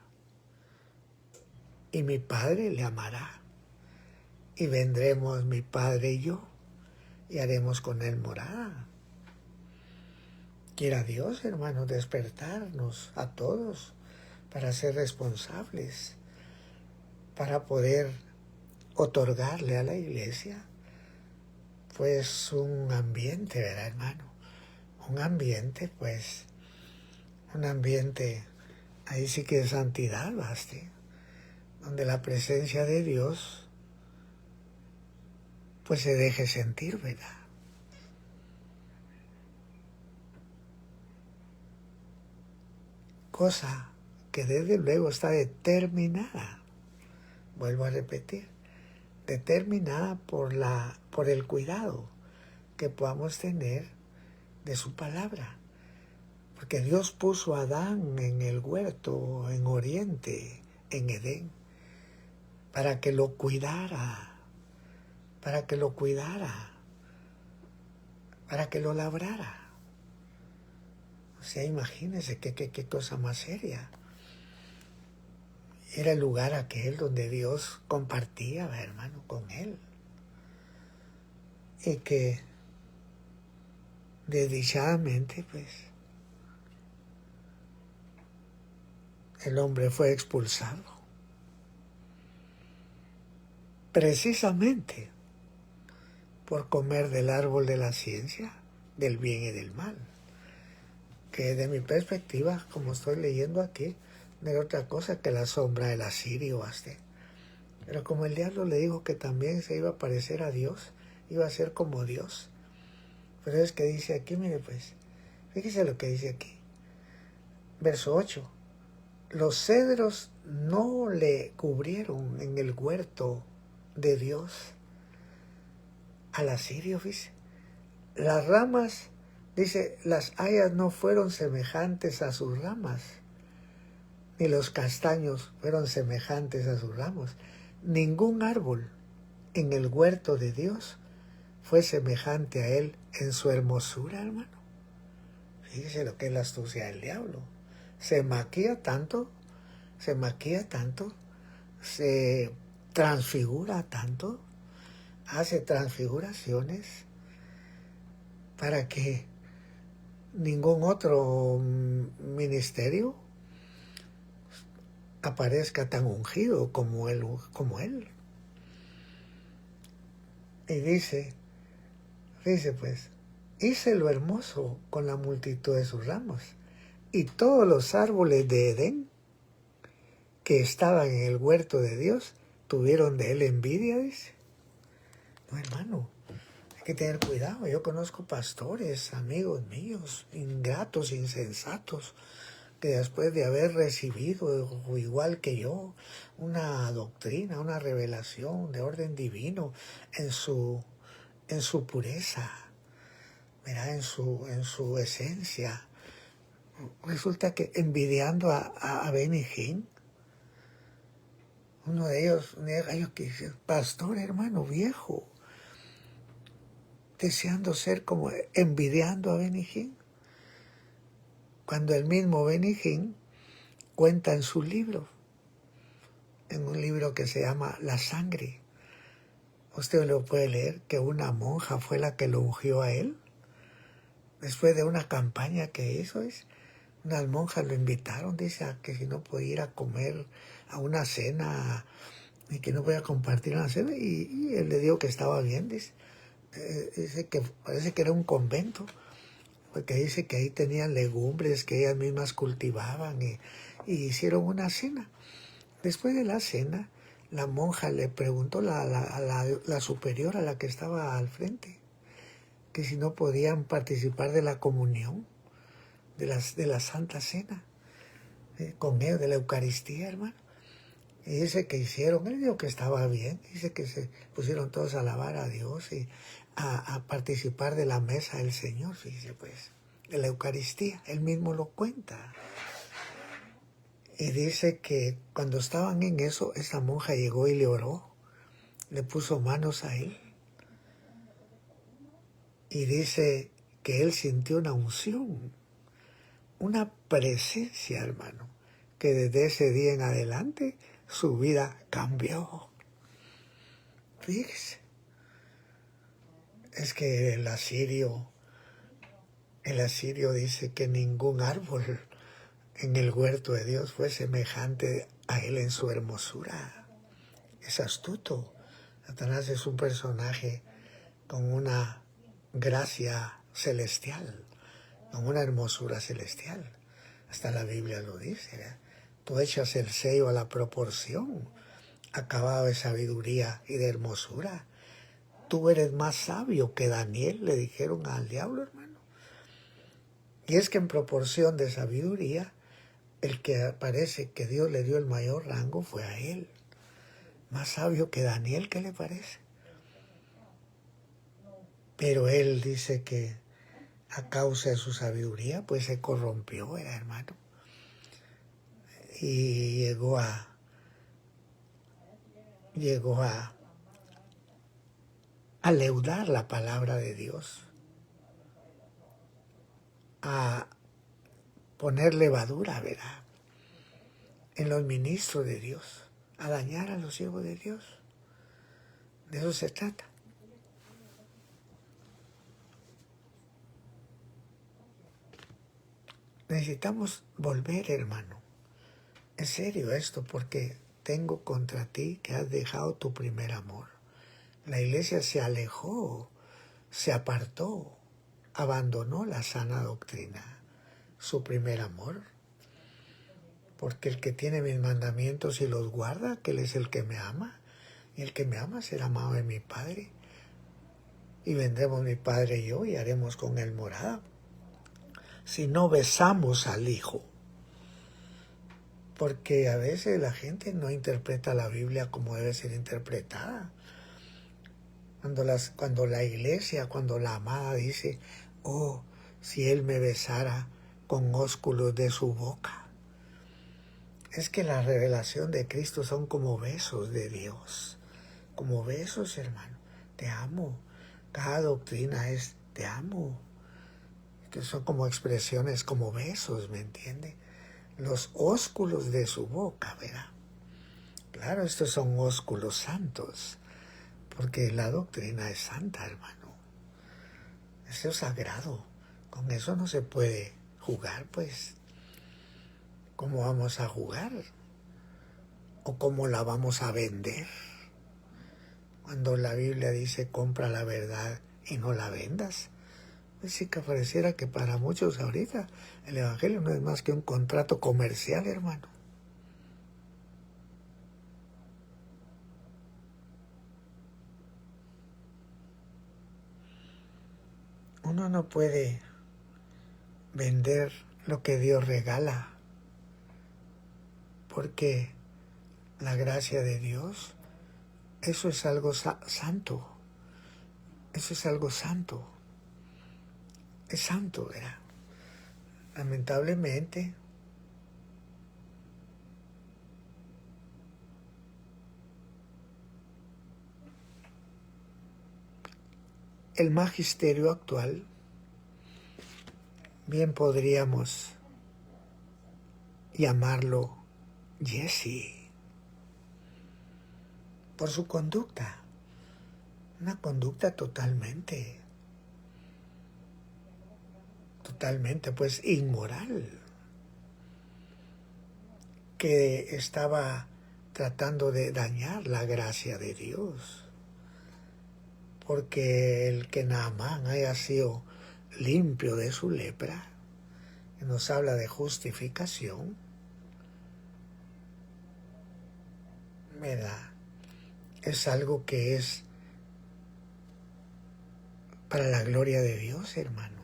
Y mi Padre le amará. Y vendremos mi Padre y yo, y haremos con él morada. Quiera Dios, hermanos, despertarnos a todos para ser responsables, para poder otorgarle a la iglesia pues un ambiente, ¿verdad, hermano? Un ambiente, pues, un ambiente, ahí sí que de santidad, baste, donde la presencia de Dios pues se deje sentir, ¿verdad? Cosa que desde luego está determinada, vuelvo a repetir, determinada por el cuidado que podamos tener de su palabra. Porque Dios puso a Adán en el huerto, en Oriente, en Edén, para que lo cuidara, para que lo cuidara, para que lo labrara. O sea, imagínense qué cosa más seria. Era el lugar aquel donde Dios compartía, hermano, con él. Y que desdichadamente, pues, el hombre fue expulsado. Precisamente por comer del árbol de la ciencia, del bien y del mal. Que de mi perspectiva, como estoy leyendo aquí, no era otra cosa que la sombra del asirio, baste. Pero como el diablo le dijo que también se iba a parecer a Dios, iba a ser como Dios. Pero es que dice aquí, mire pues, fíjese lo que dice aquí. Verso 8. Los cedros no le cubrieron en el huerto de Dios al asirio, dice. Las ramas, dice, las hayas no fueron semejantes a sus ramas, ni los castaños fueron semejantes a sus ramos. Ningún árbol en el huerto de Dios fue semejante a él en su hermosura, hermano. Fíjese lo que es la astucia del diablo. Se maquilla tanto, se transfigura tanto, hace transfiguraciones para que ningún otro ministerio aparezca tan ungido como él. Y dice pues, hice lo hermoso con la multitud de sus ramos, y todos los árboles de Edén que estaban en el huerto de Dios tuvieron de él envidia, dice. No, hermano, hay que tener cuidado. Yo conozco pastores, amigos míos, ingratos, insensatos, que después de haber recibido, igual que yo, una doctrina, una revelación de orden divino en su pureza, ¿verdad? En su esencia, resulta que envidiando a Benny Hinn, uno de ellos que dice, pastor hermano viejo, deseando ser como, envidiando a Benny Hinn, cuando el mismo Benny Hinn cuenta en su libro, en un libro que se llama La Sangre, usted lo puede leer, que una monja fue la que lo ungió a él, después de una campaña que hizo, unas monjas lo invitaron, dice, a que si no podía ir a comer a una cena y que no podía compartir una cena, y él le dijo que estaba bien, dice que parece que era un convento, porque dice que ahí tenían legumbres que ellas mismas cultivaban y hicieron una cena. Después de la cena, la monja le preguntó a la superior, a la que estaba al frente, que si no podían participar de la comunión, de la Santa Cena, con ellos, de la Eucaristía, hermano. Y dice que hicieron, él dijo que estaba bien, dice que se pusieron todos a alabar a Dios y a participar de la mesa del Señor, fíjese pues, de la Eucaristía, él mismo lo cuenta. Y dice que cuando estaban en eso, esa monja llegó y le oró, le puso manos a él. Y dice que él sintió una unción, una presencia, hermano, que desde ese día en adelante su vida cambió. Fíjese, es que el asirio El asirio dice que ningún árbol en el huerto de Dios fue semejante a él en su hermosura. Es astuto. Satanás es un personaje con una gracia celestial, con una hermosura celestial. Hasta la Biblia lo dice, ¿verdad? Tú echas el sello a la proporción, acabado de sabiduría y de hermosura. Tú eres más sabio que Daniel, le dijeron al diablo, hermano. Y es que en proporción de sabiduría, el que parece que Dios le dio el mayor rango fue a él. Más sabio que Daniel, ¿qué le parece? Pero él dice que a causa de su sabiduría, pues se corrompió, era hermano. Y llegó a leudar la palabra de Dios, a poner levadura, ¿verdad?, en los ministros de Dios, a dañar a los hijos de Dios. De eso se trata. Necesitamos volver, hermano. En serio esto, porque tengo contra ti que has dejado tu primer amor. La iglesia se alejó, se apartó, abandonó la sana doctrina, su primer amor. Porque el que tiene mis mandamientos y los guarda, aquel es el que me ama. Y el que me ama será amado de mi Padre. Y vendremos mi Padre y yo y haremos con él morada. Si no besamos al Hijo. Porque a veces la gente no interpreta la Biblia como debe ser interpretada. Cuando la iglesia, cuando la amada dice, oh, si él me besara con ósculos de su boca. Es que la revelación de Cristo son como besos de Dios. Como besos, hermano. Te amo. Cada doctrina es te amo. Que son como expresiones, como besos, ¿me entiende? Los ósculos de su boca, ¿verdad? Claro, estos son ósculos santos. Porque la doctrina es santa, hermano. Eso es sagrado. Con eso no se puede jugar, pues. ¿Cómo vamos a jugar? ¿O cómo la vamos a vender? Cuando la Biblia dice compra la verdad y no la vendas. Pues sí que pareciera que para muchos ahorita el Evangelio no es más que un contrato comercial, hermano. Uno no puede vender lo que Dios regala, porque la gracia de Dios, eso es algo santo. Eso es algo santo. Es santo, ¿verdad? Lamentablemente, el magisterio actual, bien podríamos llamarlo Jesse, por su conducta, una conducta totalmente pues inmoral, que estaba tratando de dañar la gracia de Dios, porque el que Naamán haya sido limpio de su lepra, que nos habla de justificación, ¿verdad? Es algo que es para la gloria de Dios, hermano.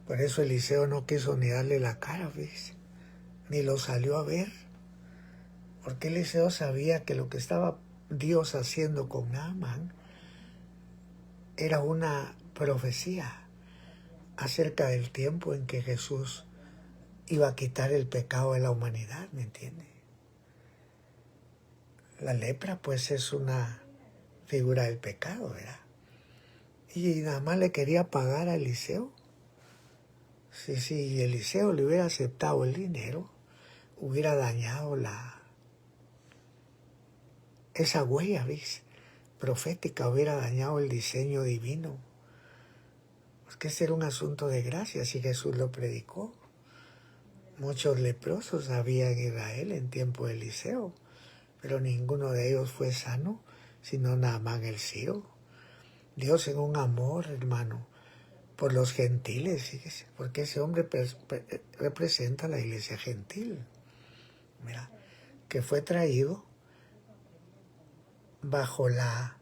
Por eso Eliseo no quiso ni darle la cara, ¿ves? Ni lo salió a ver. Porque Eliseo sabía que lo que estaba Dios haciendo con Naamán era una profecía acerca del tiempo en que Jesús iba a quitar el pecado de la humanidad, ¿me entiende? La lepra pues es una figura del pecado, ¿verdad? Y nada más le quería pagar a Eliseo. Si Eliseo le hubiera aceptado el dinero, hubiera dañado esa huella, ¿ves? profética hubiera dañado el diseño divino. Porque ese era un asunto de gracia, si Jesús lo predicó. Muchos leprosos había en Israel en tiempo de Eliseo, pero ninguno de ellos fue sano, sino Naamán el sirio. Dios en un amor, hermano, por los gentiles, fíjese, porque ese hombre representa a la iglesia gentil. Mira, que fue traído bajo la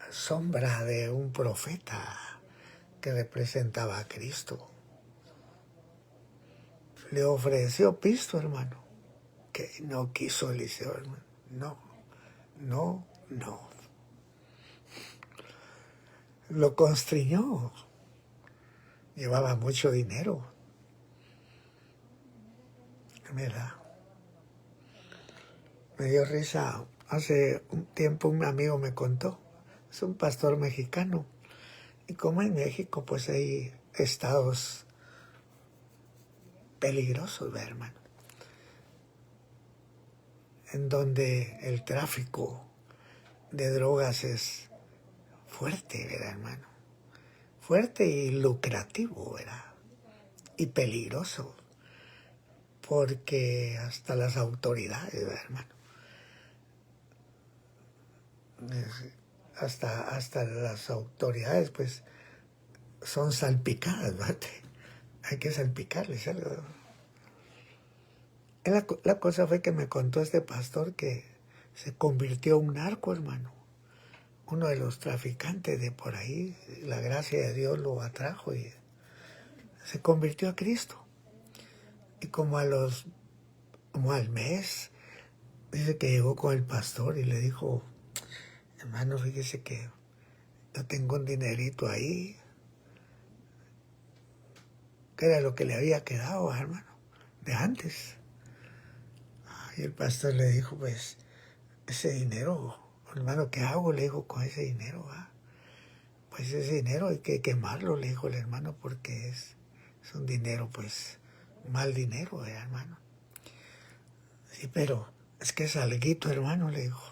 sombra de un profeta que representaba a Cristo. Le ofreció pisto, hermano, que no quiso Eliseo, hermano. No. Lo constriñó. Llevaba mucho dinero. Mira, me dio risa. Hace un tiempo un amigo me contó, es un pastor mexicano, y como en México pues hay estados peligrosos, ¿verdad, hermano? En donde el tráfico de drogas es fuerte, ¿verdad, hermano? Fuerte y lucrativo, ¿verdad? Y peligroso, porque hasta las autoridades, ¿verdad, hermano? Hasta las autoridades, pues, son salpicadas, ¿verdad? Hay que salpicarles algo. La cosa fue que me contó este pastor que se convirtió en un narco, hermano. Uno de los traficantes de por ahí, la gracia de Dios lo atrajo y se convirtió a Cristo. Y como al mes, dice que llegó con el pastor y le dijo, hermano, fíjese que yo tengo un dinerito ahí, que era lo que le había quedado, hermano, de antes. Y el pastor le dijo, pues, ese dinero, hermano, ¿qué hago? Le dijo, con ese dinero, ¿va? Pues ese dinero hay que quemarlo, le dijo el hermano, porque es un dinero, pues, mal dinero, hermano. Sí, pero es que es alguito, hermano, le dijo.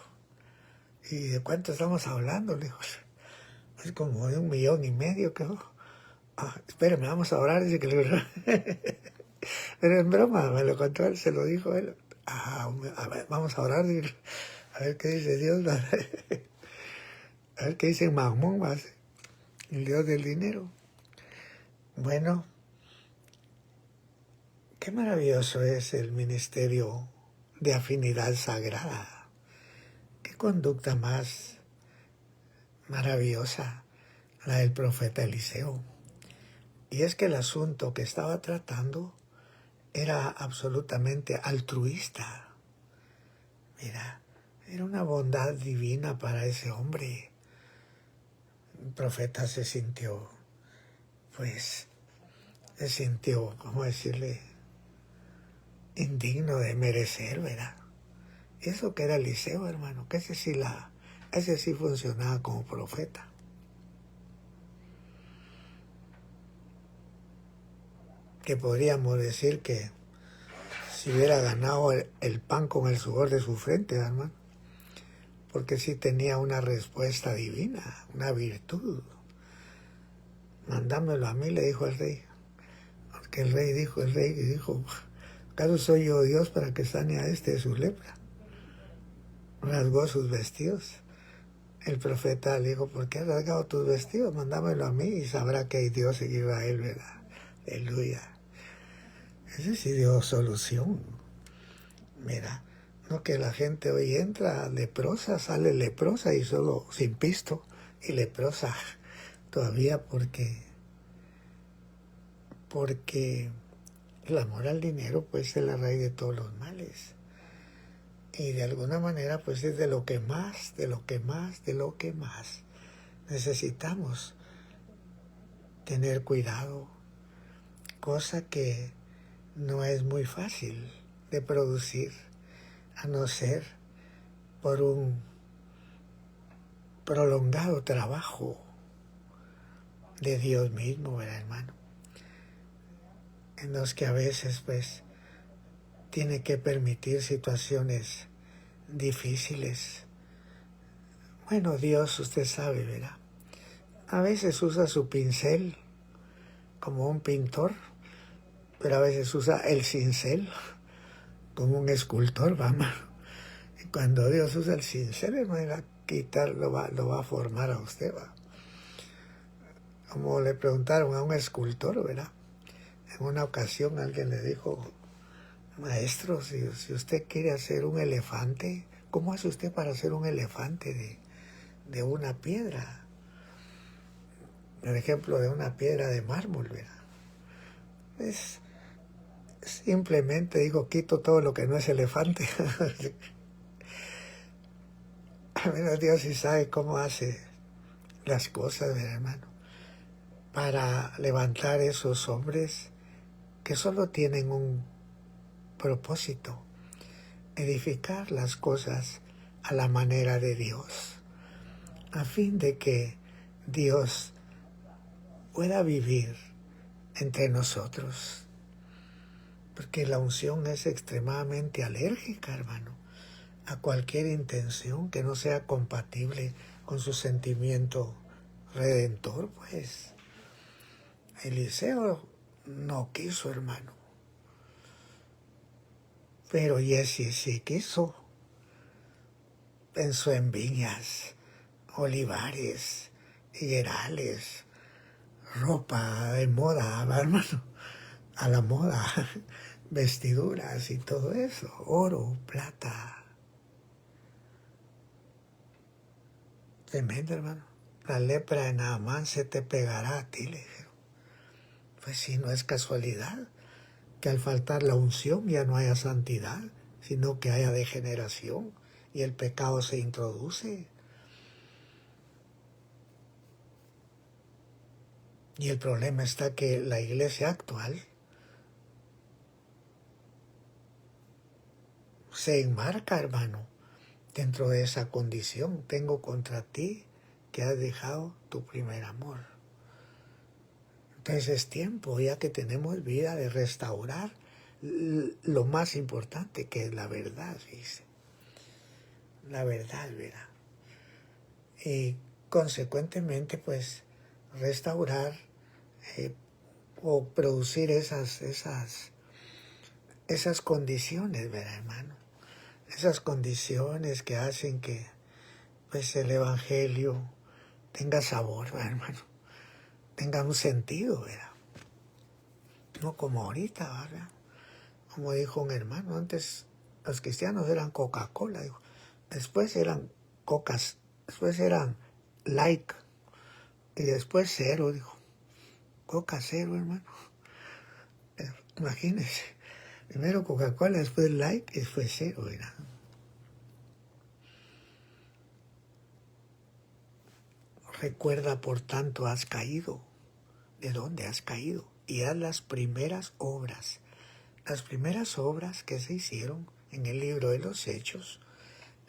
¿Y de cuánto estamos hablando? Le dijo. Es como de 1,5 millones, creo. Espérame, vamos a orar, dice que le... Pero en broma, me lo contó él, se lo dijo él. A ver, vamos a orar, a ver qué dice Dios, a ver qué dice Mamón, el Dios del dinero. Bueno, qué maravilloso es el ministerio de afinidad sagrada. Qué conducta más maravillosa la del profeta Eliseo. Y es que el asunto que estaba tratando era absolutamente altruista. Mira, era una bondad divina para ese hombre. El profeta se sintió, ¿cómo decirle?, indigno de merecer, ¿verdad? Eso que era Eliseo, hermano, que ese sí funcionaba como profeta. Que podríamos decir que si hubiera ganado el pan con el sudor de su frente, hermano, porque sí tenía una respuesta divina, una virtud. Mandámelo a mí, le dijo el rey. Porque el rey dijo, ¿acaso soy yo Dios para que sane a este de su lepra? Rasgó sus vestidos. El profeta le dijo, ¿por qué has rasgado tus vestidos? Mándamelo a mí y sabrá que hay Dios en Israel, ¿verdad? Aleluya. Ese sí dio solución. Mira, no que la gente hoy entra leprosa, sale leprosa y solo sin pisto, y leprosa todavía porque el amor al dinero pues es la raíz de todos los males. Y de alguna manera pues es de lo que más necesitamos tener cuidado, cosa que no es muy fácil de producir, a no ser por un prolongado trabajo de Dios mismo, ¿verdad, hermano? En los que a veces pues tiene que permitir situaciones difíciles Bueno, Dios, usted sabe, ¿verdad? A veces usa su pincel como un pintor, pero a veces usa el cincel como un escultor, vamos. Y cuando Dios usa el cincel, hermano, va a quitar, lo va a formar a usted, va. Como le preguntaron a un escultor, ¿verdad? En una ocasión alguien le dijo, maestro, si usted quiere hacer un elefante, ¿cómo hace usted para hacer un elefante de una piedra? Por ejemplo, de una piedra de mármol, ¿verdad? Es simplemente, digo, quito todo lo que no es elefante. A menos Dios sí sabe cómo hace las cosas, ¿verdad, hermano? Para levantar esos hombres que solo tienen un propósito, edificar las cosas a la manera de Dios, a fin de que Dios pueda vivir entre nosotros. Porque la unción es extremadamente alérgica, hermano, a cualquier intención que no sea compatible con su sentimiento redentor, pues. Eliseo no quiso, hermano, pero Giezi sí quiso. Pensó en viñas, olivares, higuerales, ropa de moda, hermano, a la moda, vestiduras y todo eso, oro, plata. Tremendo, hermano. La lepra de Naamán se te pegará a ti, le dijeron. Pues sí, no es casualidad que al faltar la unción ya no haya santidad, sino que haya degeneración y el pecado se introduce. Y el problema está que la iglesia actual se enmarca, hermano, dentro de esa condición. Tengo contra ti que has dejado tu primer amor. Entonces es tiempo, ya que tenemos vida, de restaurar lo más importante, que es la verdad, dice. La verdad, ¿verdad? Y consecuentemente, pues, restaurar o producir esas condiciones, ¿verdad, hermano? Esas condiciones que hacen que, pues, el Evangelio tenga sabor, ¿verdad, hermano? Tenga un sentido, ¿verdad? No como ahorita, ¿verdad? Como dijo un hermano, antes los cristianos eran Coca-Cola, dijo. Después eran Cocas, después eran Like, y después Cero, dijo. Coca Cero, hermano. Imagínense. Primero Coca-Cola, después Like y después Cero, ¿verdad? Recuerda, por tanto, has caído. ¿De dónde has caído? Y haz las primeras obras. Las primeras obras que se hicieron en el libro de los Hechos,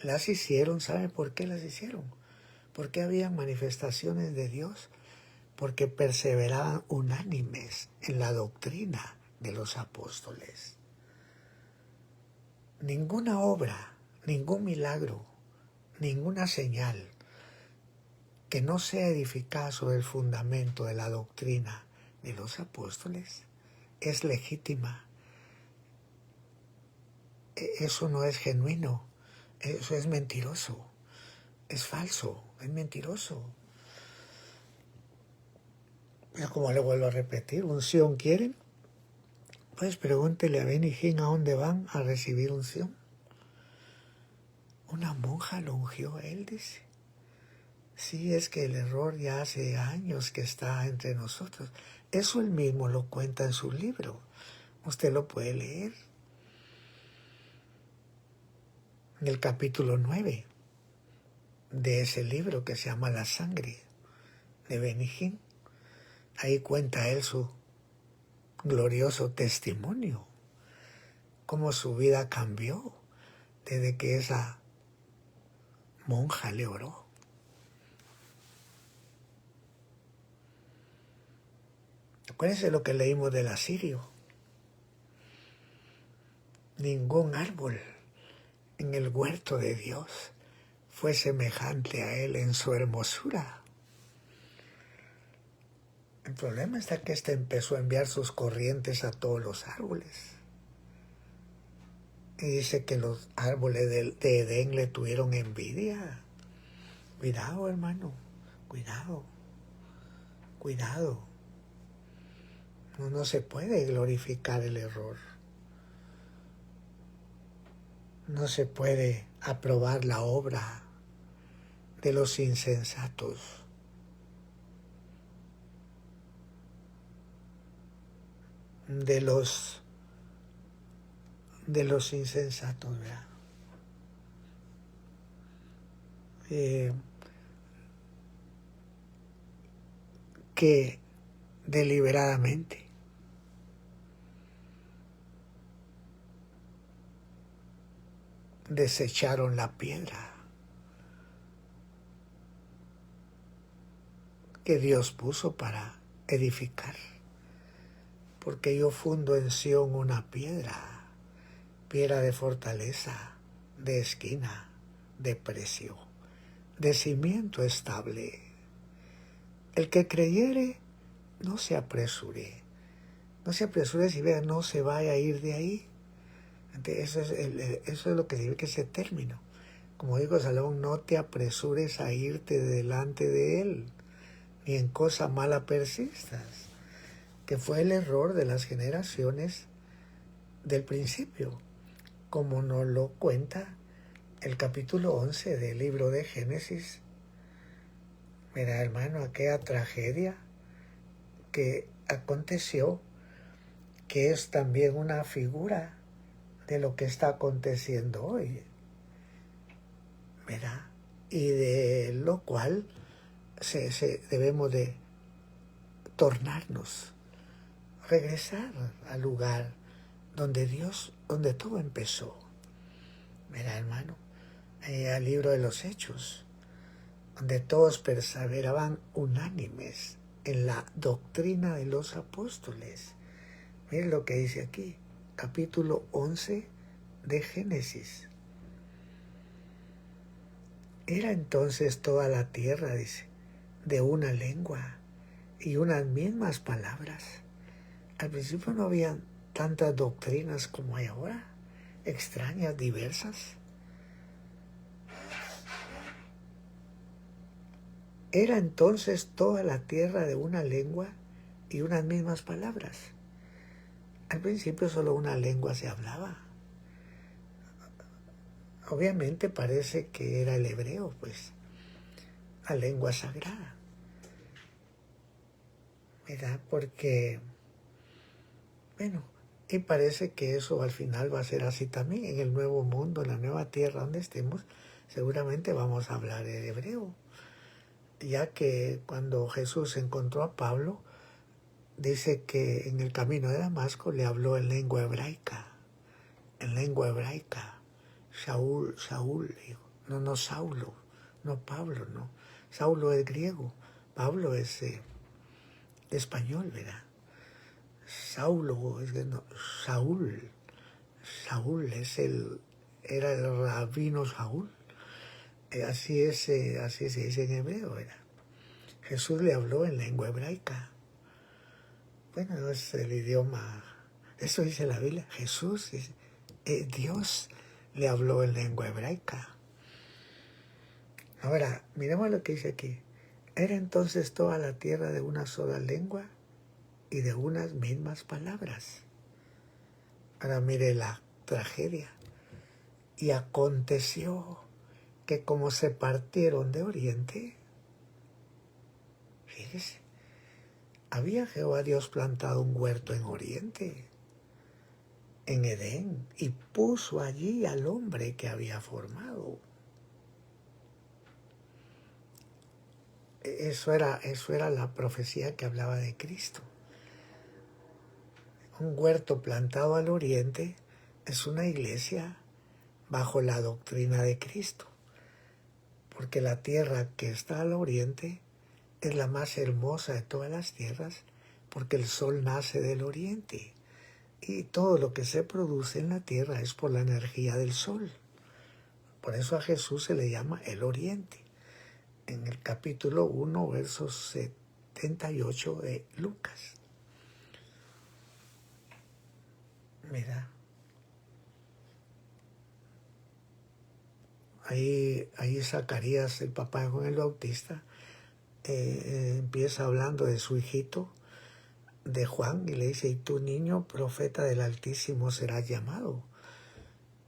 las hicieron, ¿saben por qué las hicieron? Porque había manifestaciones de Dios, porque perseveraban unánimes en la doctrina de los apóstoles. Ninguna obra, ningún milagro, ninguna señal que no sea edificada sobre el fundamento de la doctrina de los apóstoles es legítima. Eso no es genuino, eso es mentiroso, es falso, es mentiroso. Pero como le vuelvo a repetir, unción quieren, pues pregúntele a Benny Hinn a dónde van a recibir unción. Una monja lo ungió a él, dice. Sí, es que el error ya hace años que está entre nosotros. Eso él mismo lo cuenta en su libro. Usted lo puede leer. En el capítulo 9 de ese libro que se llama La sangre de Benny Hinn. Ahí cuenta él su glorioso testimonio, cómo su vida cambió desde que esa monja le oró. Acuérdense lo que leímos del asirio. Ningún árbol en el huerto de Dios fue semejante a él en su hermosura. El problema está que éste empezó a enviar sus corrientes a todos los árboles. Y dice que los árboles de Edén le tuvieron envidia. Cuidado, hermano, cuidado, cuidado. No se puede glorificar el error. No se puede aprobar la obra de los insensatos. De los insensatos, ¿verdad? Que deliberadamente desecharon la piedra que Dios puso para edificar. Porque yo fundo en Sión una piedra de fortaleza, de esquina, de precio, de cimiento estable. El que creyere, no se apresure. No se apresure si vea, no se vaya a ir de ahí. Eso es lo que significa ese término. Como dijo Salomón, no te apresures a irte delante de él, ni en cosa mala persistas, que fue el error de las generaciones del principio, como nos lo cuenta el capítulo 11 del libro de Génesis. Mira, hermano, aquella tragedia que aconteció, que es también una figura de lo que está aconteciendo hoy, ¿verdad? Y de lo cual debemos de tornarnos, regresar al lugar donde todo empezó. Mira, hermano, al libro de los Hechos, donde todos perseveraban unánimes en la doctrina de los apóstoles. Miren lo que dice aquí, capítulo 11 de Génesis. Era entonces toda la tierra, dice, de una lengua y unas mismas palabras. Al principio no habían tantas doctrinas como hay ahora, extrañas, diversas. Era entonces toda la tierra de una lengua y unas mismas palabras. Al principio solo una lengua se hablaba. Obviamente parece que era el hebreo, pues, la lengua sagrada. ¿Verdad? Porque, bueno, y parece que eso al final va a ser así también. En el nuevo mundo, en la nueva tierra donde estemos, seguramente vamos a hablar el hebreo. Ya que cuando Jesús encontró a Pablo, dice que en el camino de Damasco le habló en lengua hebraica. En lengua hebraica. Saúl, dijo. No, Saulo. No, Pablo, no. Saulo es griego. Pablo es español, ¿verdad? Saulo, Saúl. Saúl era el rabino Saúl. Así se dice en hebreo, ¿verdad? Jesús le habló en lengua hebraica. Bueno, es el idioma, eso dice la Biblia. Jesús, Dios le habló en lengua hebraica. Ahora, miremos lo que dice aquí. Era entonces toda la tierra de una sola lengua y de unas mismas palabras. Ahora mire la tragedia. Y aconteció que como se partieron de oriente, fíjese, había Jehová Dios plantado un huerto en oriente, en Edén, y puso allí al hombre que había formado. Eso era la profecía que hablaba de Cristo. Un huerto plantado al oriente es una iglesia bajo la doctrina de Cristo, porque la tierra que está al oriente es la más hermosa de todas las tierras, porque el sol nace del oriente y todo lo que se produce en la tierra es por la energía del sol. Por eso a Jesús se le llama el Oriente. En el capítulo 1, verso 78 de Lucas. Mira, ahí Zacarías, el papá de Juan el Bautista, empieza hablando de su hijito, de Juan, y le dice: y tu niño, profeta del Altísimo, serás llamado,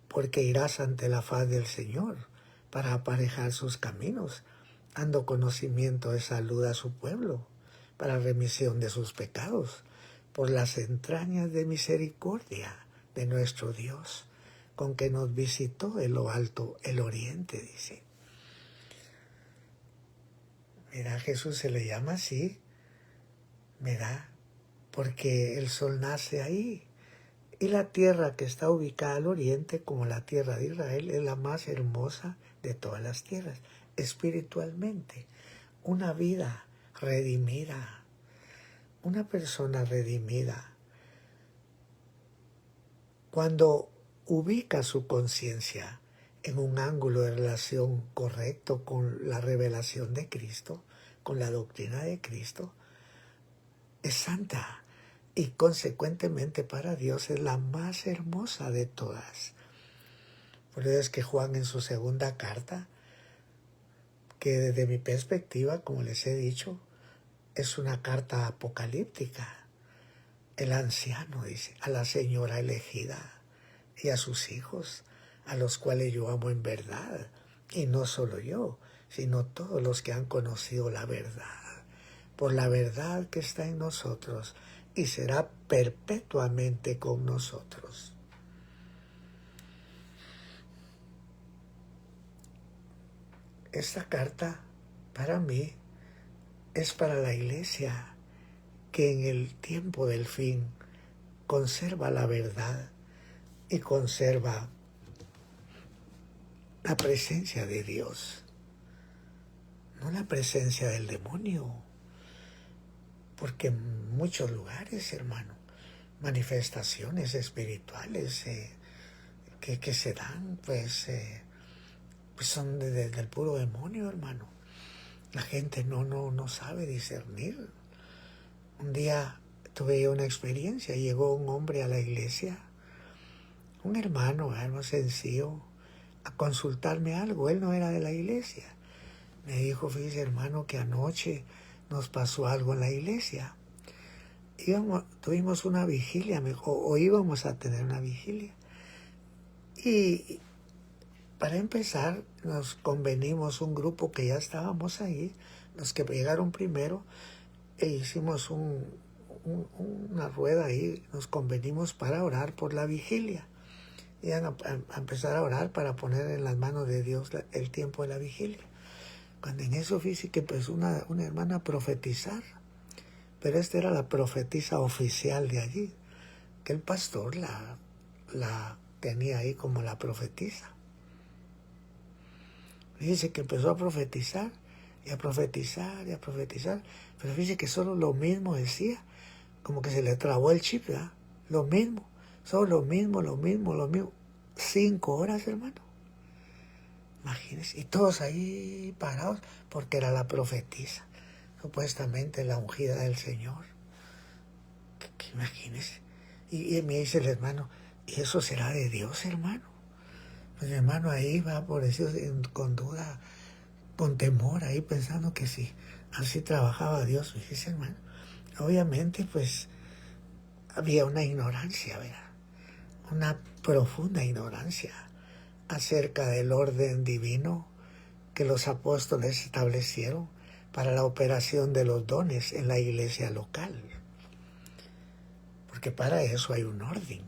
porque irás ante la faz del Señor para aparejar sus caminos, dando conocimiento de salud a su pueblo, para remisión de sus pecados, por las entrañas de misericordia de nuestro Dios, con que nos visitó de lo alto el oriente, dice. Mira, a Jesús se le llama así, mira, porque el sol nace ahí. Y la tierra que está ubicada al oriente, como la tierra de Israel, es la más hermosa de todas las tierras, espiritualmente. Una vida redimida, una persona redimida, cuando ubica su conciencia en un ángulo de relación correcto con la revelación de Cristo, con la doctrina de Cristo, es santa y consecuentemente para Dios es la más hermosa de todas. Por eso es que Juan en su segunda carta, que desde mi perspectiva, como les he dicho, es una carta apocalíptica. El anciano dice: a la señora elegida y a sus hijos, a los cuales yo amo en verdad, y no solo yo, sino todos los que han conocido la verdad, por la verdad que está en nosotros y será perpetuamente con nosotros. Esta carta para mí es para la iglesia que en el tiempo del fin conserva la verdad y conserva la presencia de Dios, no la presencia del demonio, porque en muchos lugares, hermano, manifestaciones espirituales que se dan, pues son del puro demonio, hermano. La gente no sabe discernir. Un día tuve una experiencia, llegó un hombre a la iglesia, un hermano sencillo, a consultarme algo. Él no era de la iglesia. Me dijo: fíjese, hermano, que anoche nos pasó algo en la iglesia. Tuvimos una vigilia, o íbamos a tener una vigilia. Y para empezar, nos convenimos un grupo que ya estábamos ahí, los que llegaron primero, e hicimos una rueda ahí, nos convenimos para orar por la vigilia. Y a empezar a orar para poner en las manos de Dios el tiempo de la vigilia. Cuando en eso fíjese que empezó una hermana a profetizar, pero esta era la profetisa oficial de allí, que el pastor la tenía ahí como la profetisa. Fíjese que empezó a profetizar y a profetizar y a profetizar, pero fíjese que solo lo mismo decía, como que se le trabó el chip, ¿verdad? Lo mismo, solo lo mismo. 5 horas, hermano. Imagínense, y todos ahí parados, porque era la profetisa, supuestamente la ungida del Señor. Que imagínense. Y me dice el hermano: ¿y eso será de Dios, hermano? Pues mi hermano ahí va por eso con duda, con temor, ahí pensando que sí, así trabajaba Dios. Me dice, hermano, obviamente pues había una ignorancia, ¿verdad? Una profunda ignorancia acerca del orden divino que los apóstoles establecieron para la operación de los dones en la iglesia local. Porque para eso hay un orden.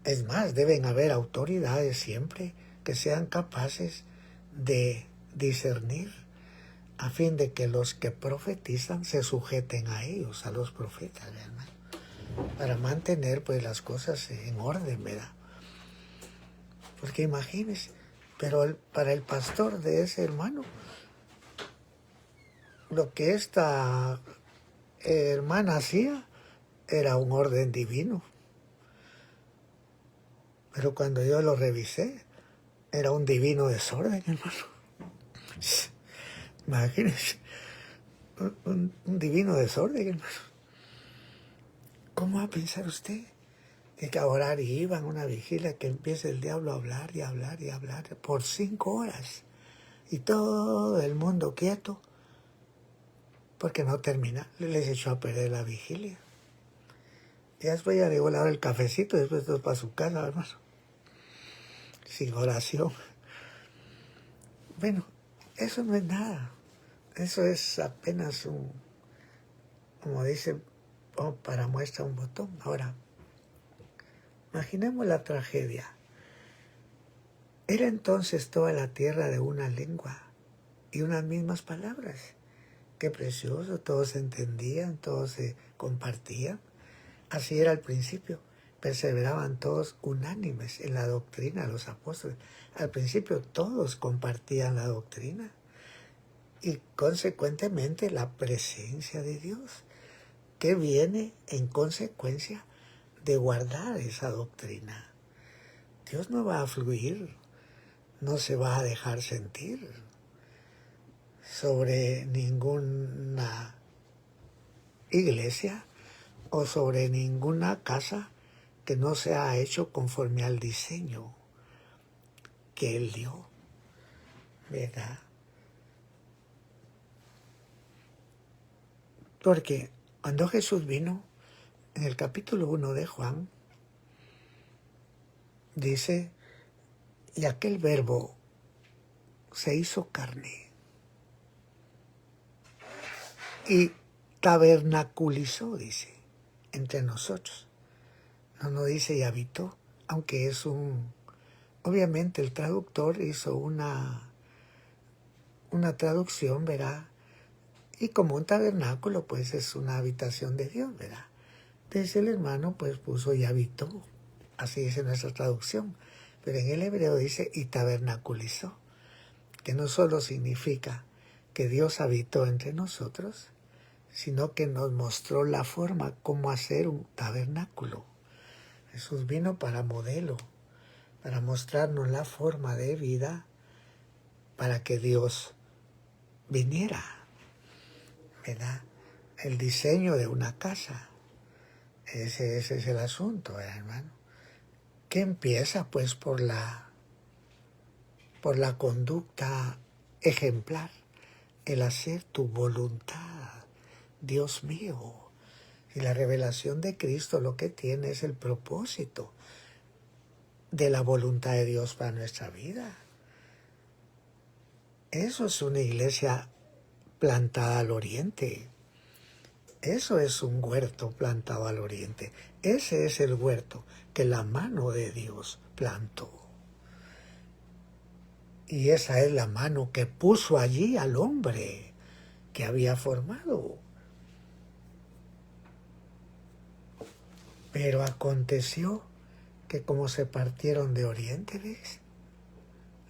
Es más, deben haber autoridades siempre que sean capaces de discernir a fin de que los que profetizan se sujeten a ellos, a los profetas, ¿verdad? Para mantener pues las cosas en orden, ¿verdad? Porque imagínense, pero para el pastor de ese hermano, lo que esta hermana hacía era un orden divino. Pero cuando yo lo revisé, era un divino desorden, hermano. Imagínense, un divino desorden, hermano. ¿Cómo va a pensar usted? Tiene que orar y iban a una vigilia que empieza el diablo a hablar y hablar y hablar por 5 horas. Y todo el mundo quieto, porque no termina. Les echó a perder la vigilia. Y después ya llegó la hora del cafecito, después todo para su casa, hermano. Sin oración. Bueno, eso no es nada. Eso es apenas como dice, para muestra un botón. Ahora, imaginemos la tragedia. Era entonces toda la tierra de una lengua y unas mismas palabras. Qué precioso, todos se entendían, todos se compartían. Así era al principio. Perseveraban todos unánimes en la doctrina, los apóstoles. Al principio todos compartían la doctrina y consecuentemente la presencia de Dios, que viene en consecuencia de guardar esa doctrina. Dios no va a fluir, no se va a dejar sentir sobre ninguna iglesia o sobre ninguna casa que no se ha hecho conforme al diseño que Él dio, ¿verdad? Porque cuando Jesús vino, en el capítulo 1 de Juan, dice, y aquel verbo se hizo carne y tabernaculizó, dice, entre nosotros. No dice y habitó, aunque es obviamente el traductor hizo una traducción, ¿verdad? Y como un tabernáculo, pues es una habitación de Dios, ¿verdad? Entonces el hermano pues puso y habitó, así dice nuestra traducción, pero en el hebreo dice y tabernaculizó, que no solo significa que Dios habitó entre nosotros, sino que nos mostró la forma cómo hacer un tabernáculo. Jesús vino para modelo, para mostrarnos la forma de vida para que Dios viniera, ¿verdad? El diseño de una casa. Ese es el asunto, ¿verdad, hermano? Que empieza pues por la conducta ejemplar, el hacer tu voluntad, Dios mío. Y la revelación de Cristo lo que tiene es el propósito de la voluntad de Dios para nuestra vida. Eso es una iglesia plantada al oriente. Eso es un huerto plantado al oriente. Ese es el huerto que la mano de Dios plantó. Y esa es la mano que puso allí al hombre que había formado. Pero aconteció que como se partieron de oriente, ¿ves?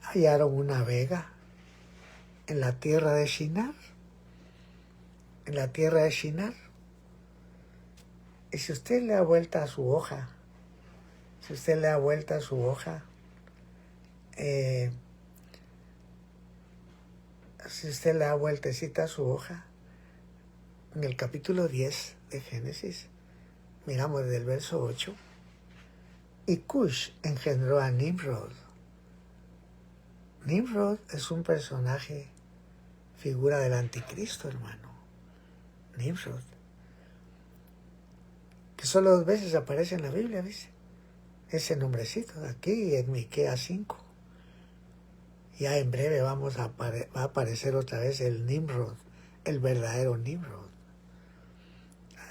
Hallaron una vega en la tierra de Shinar. En la tierra de Shinar. Y si usted le da vuelta a su hoja, si usted le da vuelta a su hoja, si usted le da vueltecita a su hoja, en el capítulo 10 de Génesis, miramos desde el verso 8, y Cush engendró a Nimrod. Nimrod es un personaje, figura del anticristo, hermano. Nimrod. Que solo 2 veces aparece en la Biblia, ¿viste? Ese nombrecito de aquí en Miqueas 5. Ya en breve va a aparecer otra vez el Nimrod, el verdadero Nimrod.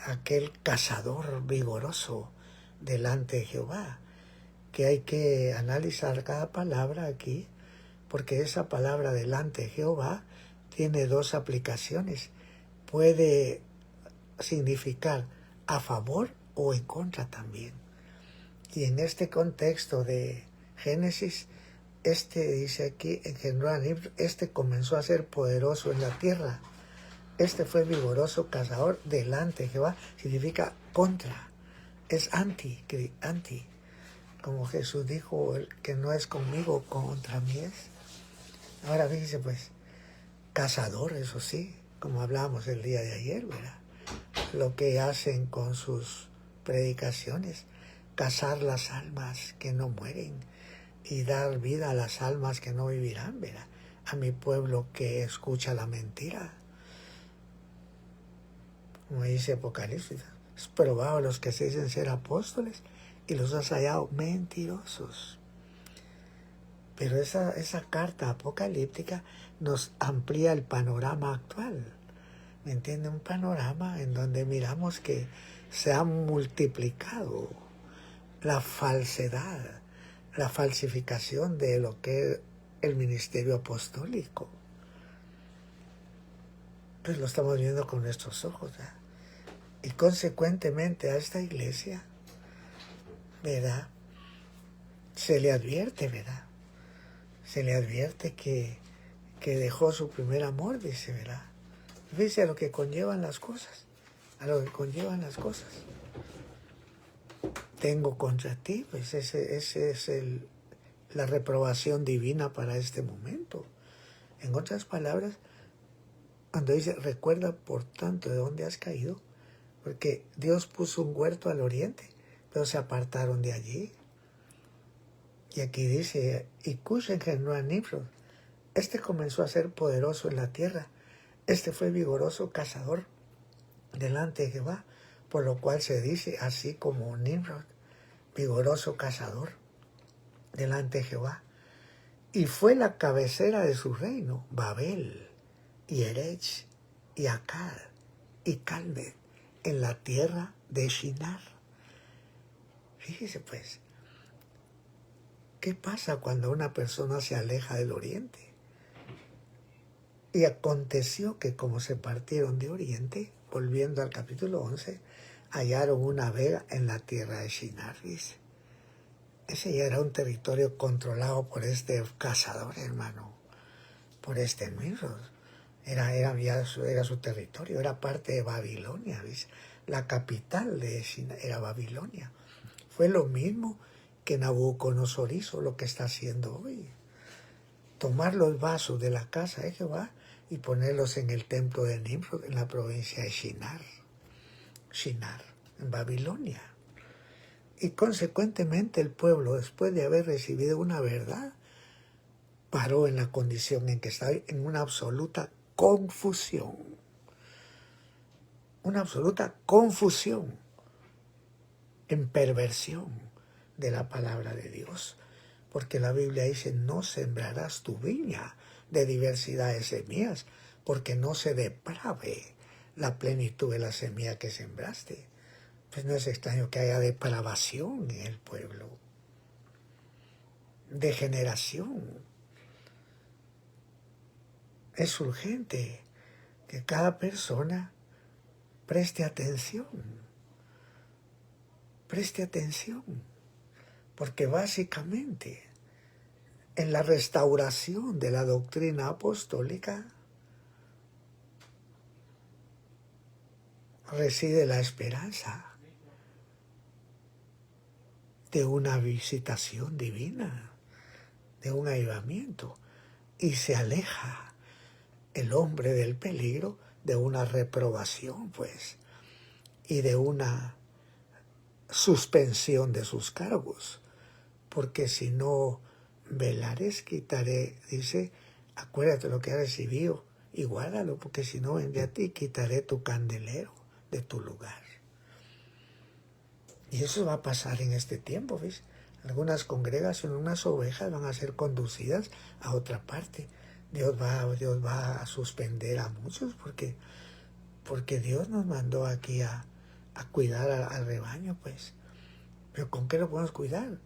Aquel cazador vigoroso delante de Jehová, que hay que analizar cada palabra aquí, porque esa palabra delante de Jehová tiene 2 aplicaciones. Puede significar a favor o en contra también. Y en este contexto de Génesis, dice aquí, engendró a Nimrod, comenzó a ser poderoso en la tierra. Fue vigoroso cazador delante de Jehová, significa contra, es anti. como Jesús dijo, el que no es conmigo, contra mí es. Ahora fíjense pues, cazador, eso sí, como hablábamos el día de ayer, ¿verdad? Lo que hacen con sus predicaciones, cazar las almas que no mueren y dar vida a las almas que no vivirán, ¿verdad? A mi pueblo que escucha la mentira. Como dice Apocalipsis, es probado los que se dicen ser apóstoles y los has hallado mentirosos. Pero esa carta apocalíptica nos amplía el panorama actual. ¿Me entiende? Un panorama en donde miramos que se ha multiplicado la falsedad, la falsificación de lo que es el ministerio apostólico. Pues lo estamos viendo con nuestros ojos, ¿verdad? Y consecuentemente a esta iglesia, ¿verdad? Se le advierte, ¿verdad? Se le advierte que dejó su primer amor, dice, ¿verdad? Dice a lo que conllevan las cosas, a lo que conllevan las cosas. Tengo contra ti, pues ese es la reprobación divina para este momento. En otras palabras, cuando dice, recuerda por tanto de dónde has caído, porque Dios puso un huerto al oriente, pero se apartaron de allí. Y aquí dice, y Cush engendró a Nimrod. Este comenzó a ser poderoso en la tierra. Este fue vigoroso cazador delante de Jehová, por lo cual se dice así como Nimrod, vigoroso cazador delante de Jehová. Y fue la cabecera de su reino, Babel, y Erech, y Akkad, y Calmed, en la tierra de Shinar. Fíjese pues, ¿qué pasa cuando una persona se aleja del oriente? Y aconteció que como se partieron de oriente, volviendo al capítulo 11, hallaron una vega en la tierra de Shinar, dice. Ese ya era un territorio controlado por este cazador, hermano, por este Nimrod. Era su territorio, era parte de Babilonia, ¿ves? La capital de Shinar era Babilonia. Fue lo mismo que Nabucodonosor hizo, lo que está haciendo hoy. Tomar los vasos de la casa de Jehová y ponerlos en el templo de Nimrod, en la provincia de Shinar, en Babilonia. Y consecuentemente el pueblo, después de haber recibido una verdad, paró en la condición en que estaba, en una absoluta confusión. Una absoluta confusión, en perversión de la palabra de Dios. Porque la Biblia dice, no sembrarás tu viña de diversidad de semillas, porque no se deprave la plenitud de la semilla que sembraste. Pues no es extraño que haya depravación en el pueblo, degeneración. Es urgente que cada persona preste atención, porque básicamente en la restauración de la doctrina apostólica reside la esperanza de una visitación divina, de un avivamiento, y se aleja el hombre del peligro de una reprobación, pues, y de una suspensión de sus cargos, porque si no velares, quitaré, dice, acuérdate lo que has recibido y guárdalo, porque si no vendré a ti, quitaré tu candelero de tu lugar. Y eso va a pasar en este tiempo, ¿ves? Algunas congregaciones, unas ovejas van a ser conducidas a otra parte. Dios va a suspender a muchos porque Dios nos mandó aquí a cuidar al rebaño, pues. Pero ¿con qué lo podemos cuidar?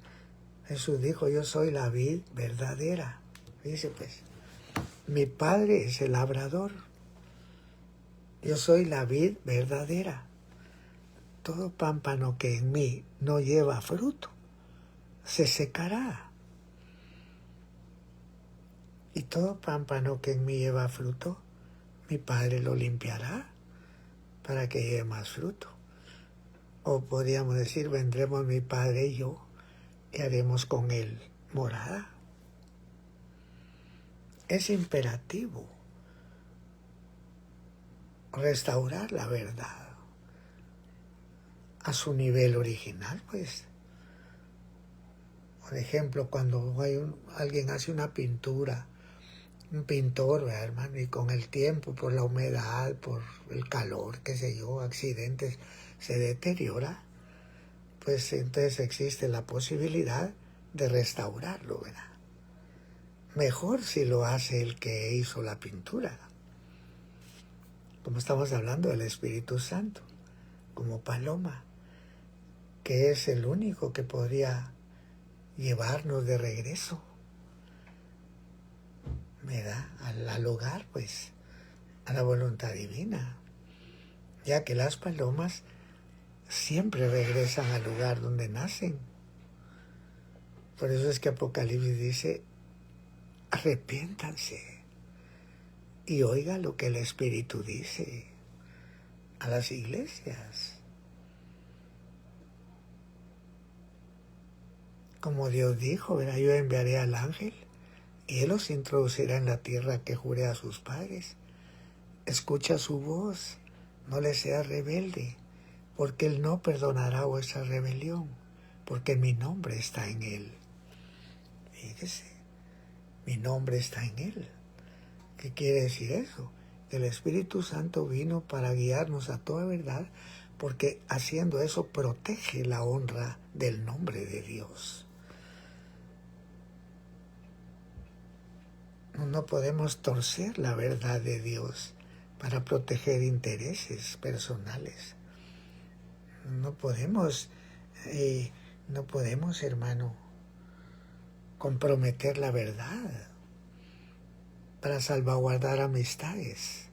Jesús dijo, yo soy la vid verdadera. Dice, pues, mi Padre es el labrador. Yo soy la vid verdadera. Todo pámpano que en mí no lleva fruto, se secará. Y todo pámpano que en mí lleva fruto, mi Padre lo limpiará para que lleve más fruto. O podríamos decir, vendremos mi Padre y yo y haremos con él morada. Es imperativo restaurar la verdad a su nivel original, pues. Por ejemplo, cuando alguien hace una pintura, un pintor, ¿verdad, hermano? Y con el tiempo, por la humedad, por el calor, qué sé yo, accidentes, se deteriora, pues entonces existe la posibilidad de restaurarlo, ¿verdad? Mejor si lo hace el que hizo la pintura. Como estamos hablando del Espíritu Santo, como paloma, que es el único que podría llevarnos de regreso, ¿verdad? Al hogar, pues, a la voluntad divina, ya que las palomas siempre regresan al lugar donde nacen. Por eso es que Apocalipsis dice, arrepiéntanse y oiga lo que el Espíritu dice a las iglesias. Como Dios dijo, ¿verdad? Yo enviaré al ángel y él los introducirá en la tierra que juré a sus padres. Escucha su voz, no le seas rebelde, porque él no perdonará vuestra rebelión, porque mi nombre está en él. Fíjese, mi nombre está en él. ¿Qué quiere decir eso? Que el Espíritu Santo vino para guiarnos a toda verdad, porque haciendo eso protege la honra del nombre de Dios. No podemos torcer la verdad de Dios para proteger intereses personales. No podemos, hermano, comprometer la verdad para salvaguardar amistades.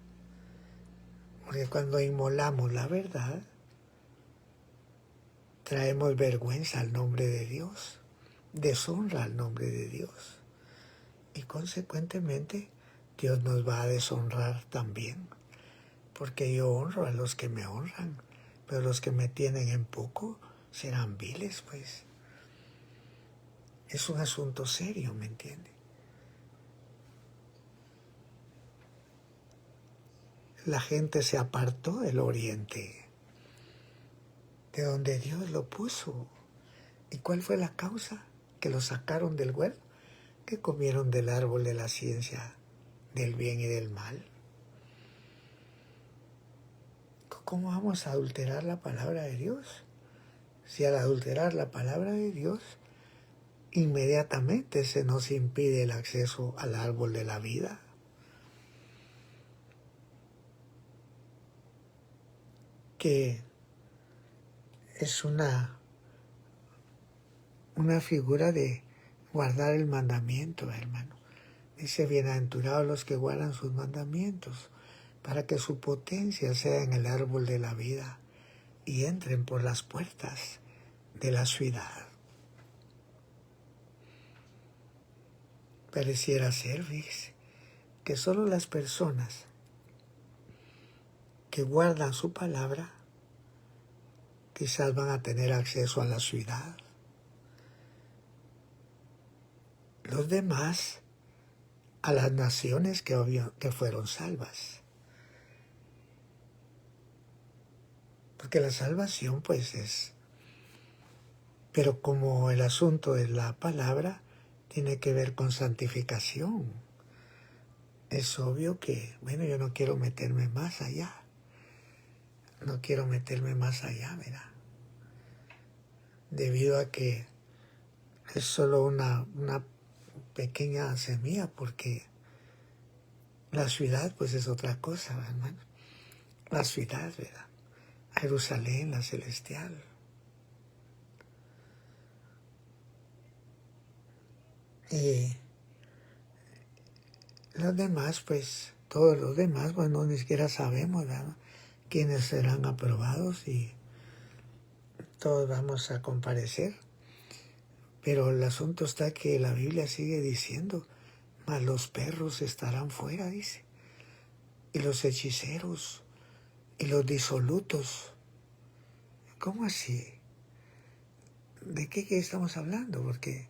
Porque cuando inmolamos la verdad, traemos vergüenza al nombre de Dios, deshonra al nombre de Dios. Y consecuentemente, Dios nos va a deshonrar también. Porque yo honro a los que me honran, pero los que me tienen en poco serán viles, pues. Es un asunto serio, ¿me entiende? La gente se apartó del oriente, de donde Dios lo puso. ¿Y cuál fue la causa? Que lo sacaron del huerto, que comieron del árbol de la ciencia del bien y del mal. ¿Cómo vamos a adulterar la palabra de Dios? Si al adulterar la palabra de Dios, inmediatamente se nos impide el acceso al árbol de la vida. Que es una figura de guardar el mandamiento, hermano. Dice, bienaventurados los que guardan sus mandamientos, para que su potencia sea en el árbol de la vida y entren por las puertas de la ciudad. Pareciera ser, fíjese, que solo las personas que guardan su palabra quizás van a tener acceso a la ciudad. Los demás a las naciones que fueron salvas. Porque la salvación pues es, pero como el asunto de la palabra tiene que ver con santificación, es obvio que, bueno, yo no quiero meterme más allá. No quiero meterme más allá, ¿verdad? Debido a que es solo una pequeña semilla, porque la ciudad pues es otra cosa, hermano. La ciudad, ¿verdad? Jerusalén, la celestial. Y los demás, pues, todos los demás, pues no ni siquiera sabemos, ¿verdad?, quiénes serán aprobados y todos vamos a comparecer. Pero el asunto está que la Biblia sigue diciendo, mas los perros estarán fuera, dice, y los hechiceros, y los disolutos. ¿Cómo así? ¿de qué estamos hablando? Porque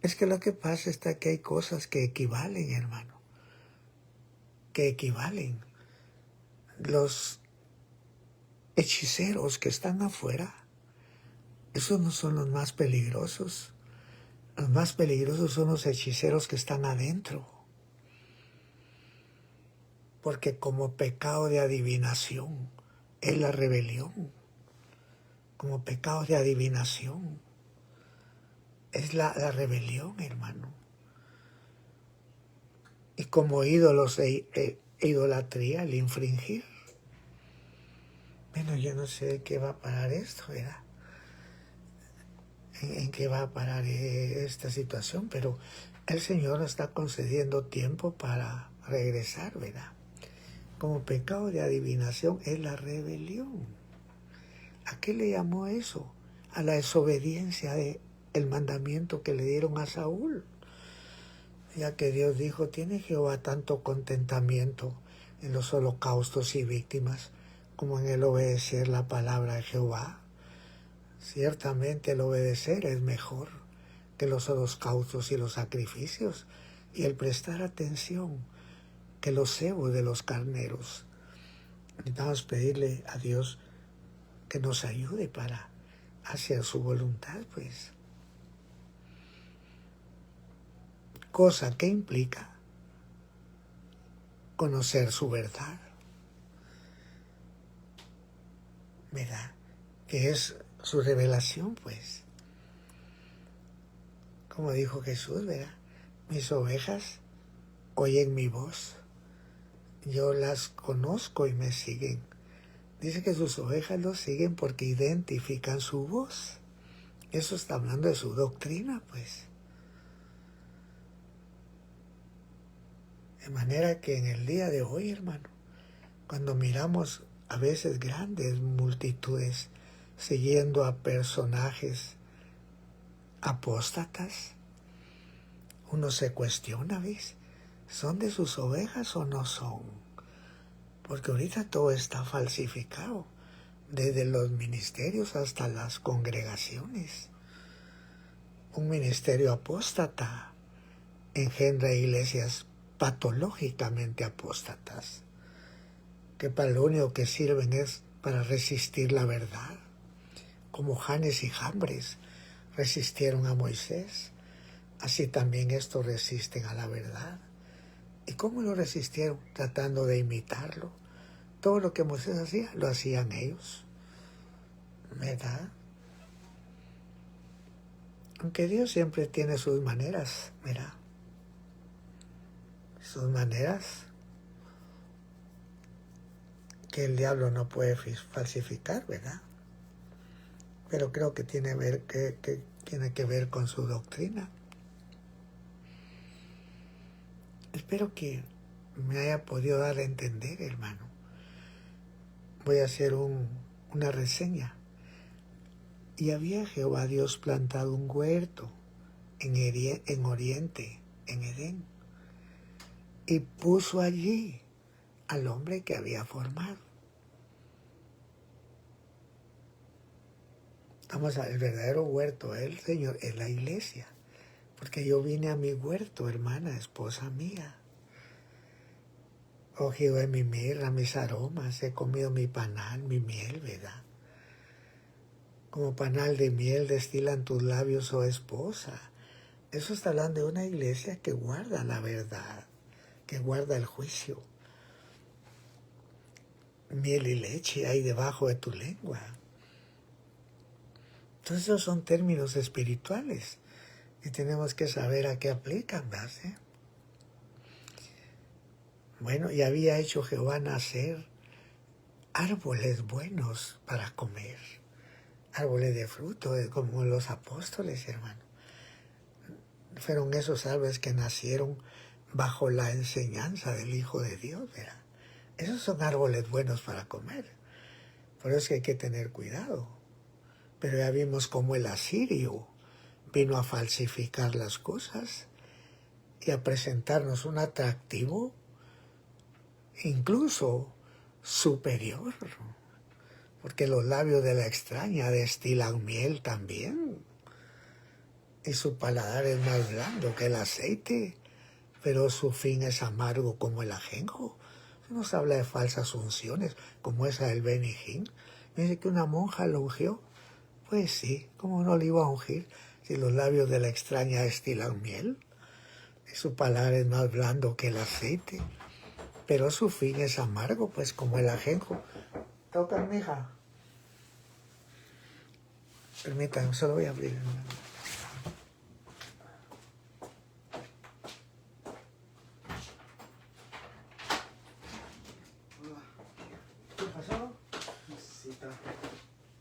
es que lo que pasa es que hay cosas que equivalen, hermano, que equivalen. Los hechiceros que están afuera, esos no son los más peligrosos. Los más peligrosos son los hechiceros que están adentro. Porque como pecado de adivinación es la rebelión. Como pecado de adivinación es la rebelión, hermano. Y como ídolos e idolatría, el infringir. Bueno, yo no sé qué va a parar esto, ¿verdad? En qué va a parar esta situación, pero el Señor está concediendo tiempo para regresar, ¿verdad? Como pecado de adivinación es la rebelión. ¿A qué le llamó eso? A la desobediencia del mandamiento que le dieron a Saúl. Ya que Dios dijo, ¿tiene Jehová tanto contentamiento en los holocaustos y víctimas como en el obedecer la palabra de Jehová? Ciertamente el obedecer es mejor que los holocaustos y los sacrificios, y el prestar atención que los cebos de los carneros. Necesitamos pedirle a Dios que nos ayude para hacer su voluntad, pues. Cosa que implica conocer su verdad, ¿verdad? Que es su revelación, pues. Como dijo Jesús, ¿verdad? Mis ovejas oyen mi voz. Yo las conozco y me siguen. Dice que sus ovejas lo siguen porque identifican su voz. Eso está hablando de su doctrina, pues. De manera que en el día de hoy, hermano, cuando miramos a veces grandes multitudes siguiendo a personajes apóstatas, uno se cuestiona, ¿ves? ¿Son de sus ovejas o no son? Porque ahorita todo está falsificado, desde los ministerios hasta las congregaciones. Un ministerio apóstata engendra iglesias patológicamente apóstatas, que para lo único que sirven es para resistir la verdad, como Janes y Jambres resistieron a Moisés, así también estos resisten a la verdad. ¿Y cómo lo resistieron? Tratando de imitarlo. Todo lo que Moisés hacía, lo hacían ellos, ¿verdad? Aunque Dios siempre tiene sus maneras, ¿verdad? Sus maneras que el diablo no puede falsificar, ¿verdad? Pero creo que tiene que ver con su doctrina. Espero que me haya podido dar a entender, hermano. Voy a hacer una reseña. Y había Jehová Dios plantado un huerto en Oriente, en Edén, y puso allí al hombre que había formado. Vamos a ver, el verdadero huerto, el Señor, es la iglesia. Porque yo vine a mi huerto, hermana, esposa mía. Oh Jehová, mi mirra, mis aromas, he comido mi panal, mi miel, ¿verdad? Como panal de miel destilan tus labios, oh esposa. Eso está hablando de una iglesia que guarda la verdad, que guarda el juicio. Miel y leche hay debajo de tu lengua. Entonces esos son términos espirituales y tenemos que saber a qué aplican, ¿verdad? Bueno, y había hecho Jehová nacer árboles buenos para comer, árboles de fruto, como los apóstoles, hermano. Fueron esos árboles que nacieron bajo la enseñanza del Hijo de Dios, ¿verdad? Esos son árboles buenos para comer. Por eso es que hay que tener cuidado. Pero ya vimos cómo el asirio vino a falsificar las cosas y a presentarnos un atractivo incluso superior. porque los labios de la extraña destilan miel también, y su paladar es más blando que el aceite, pero su fin es amargo como el ajenjo. Se nos habla de falsas unciones, como esa del Benny Hinn. Dice que una monja lo ungió. Pues sí, ¿cómo no le iba a ungir si los labios de la extraña destilan miel? Y su paladar es más blando que el aceite, pero su fin es amargo, pues como el ajenjo. Toca, mija. Permítanme, solo voy a abrir. ¿Qué pasó? Necesita.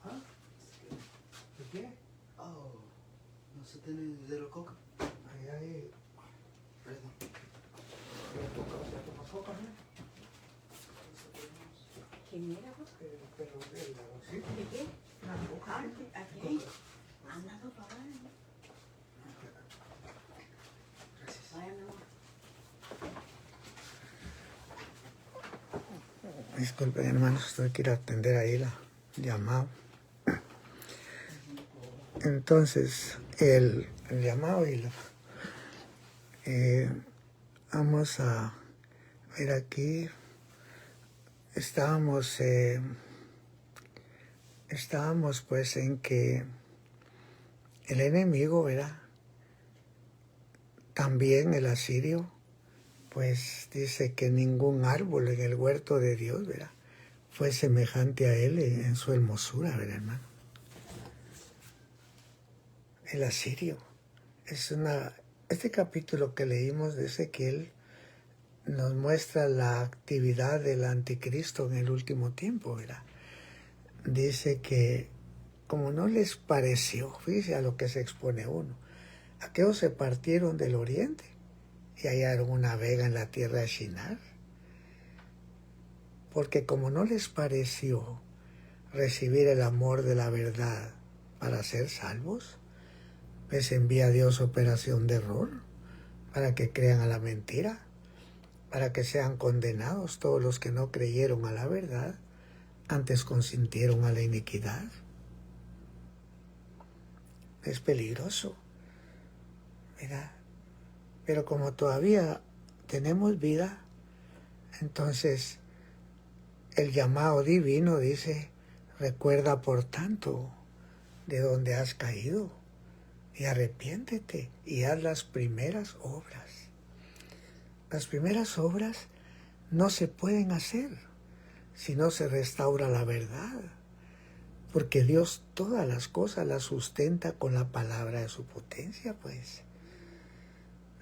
¿Ah? ¿De qué? Oh, no se tiene cero coca. Ahí. Perdón. ¿Tomas coca, no? ¿Quién era vos? Pero del arrocito. ¿De qué? Una coca. Aquí. Andado para allá. Gracias. Vaya, mi amor. Disculpen, hermanos, tuve que ir a atender ahí la llamado. Entonces, el llamado y vamos a ver aquí. Estábamos pues en que el enemigo, ¿verdad? También el asirio, pues dice que ningún árbol en el huerto de Dios, ¿verdad?, fue semejante a él en su hermosura, ¿verdad, hermano? El asirio. Este capítulo que leímos de Ezequiel nos muestra la actividad del anticristo en el último tiempo, ¿verdad? Dice que como no les pareció, fíjese a lo que se expone uno, aquellos se partieron del oriente y hallaron una vega en la tierra de Shinar, porque como no les pareció recibir el amor de la verdad para ser salvos, les envía Dios operación de error para que crean a la mentira, para que sean condenados todos los que no creyeron a la verdad, antes consintieron a la iniquidad. Es peligroso, ¿verdad? Pero como todavía tenemos vida, entonces el llamado divino dice: recuerda por tanto de donde has caído y arrepiéntete y haz las primeras obras. Las primeras obras no se pueden hacer si no se restaura la verdad, porque Dios todas las cosas las sustenta con la palabra de su potencia, pues.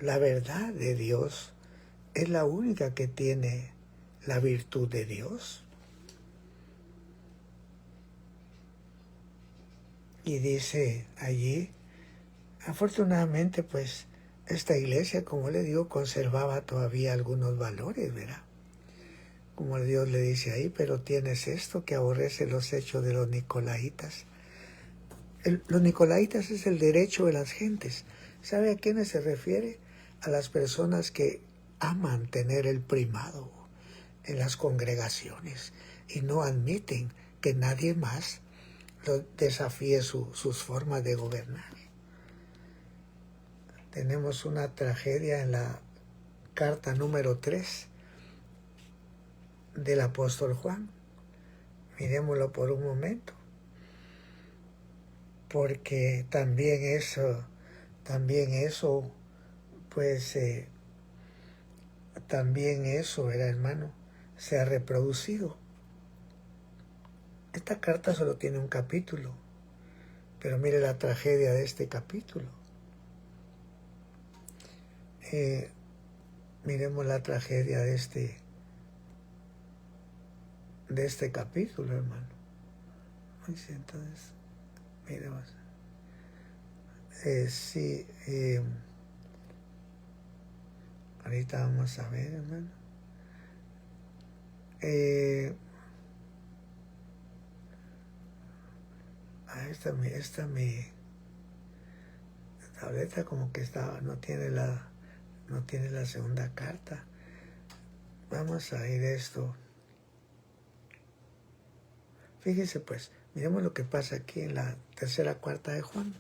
La verdad de Dios es la única que tiene la virtud de Dios. Y dice allí, afortunadamente, pues, esta iglesia, como le digo, conservaba todavía algunos valores, ¿verdad? Como Dios le dice ahí, pero tienes esto que aborrece los hechos de los nicolaitas. Los nicolaitas es el derecho de las gentes. ¿Sabe a quiénes se refiere? A las personas que aman tener el primado en las congregaciones y no admiten que nadie más desafíe sus formas de gobernar. Tenemos una tragedia en la carta número 3 del apóstol Juan. Miremoslo por un momento, porque también eso, pues, también eso, era, hermano, se ha reproducido. Esta carta solo tiene un capítulo, pero mire la tragedia de este capítulo. Miremos la tragedia de este capítulo, hermano. Entonces, miremos. Sí, ahorita vamos a ver, hermano. Esta mi tableta como que no tiene la segunda carta. Vamos a ir esto. Fíjese pues, miremos lo que pasa aquí en la tercera carta de Juan.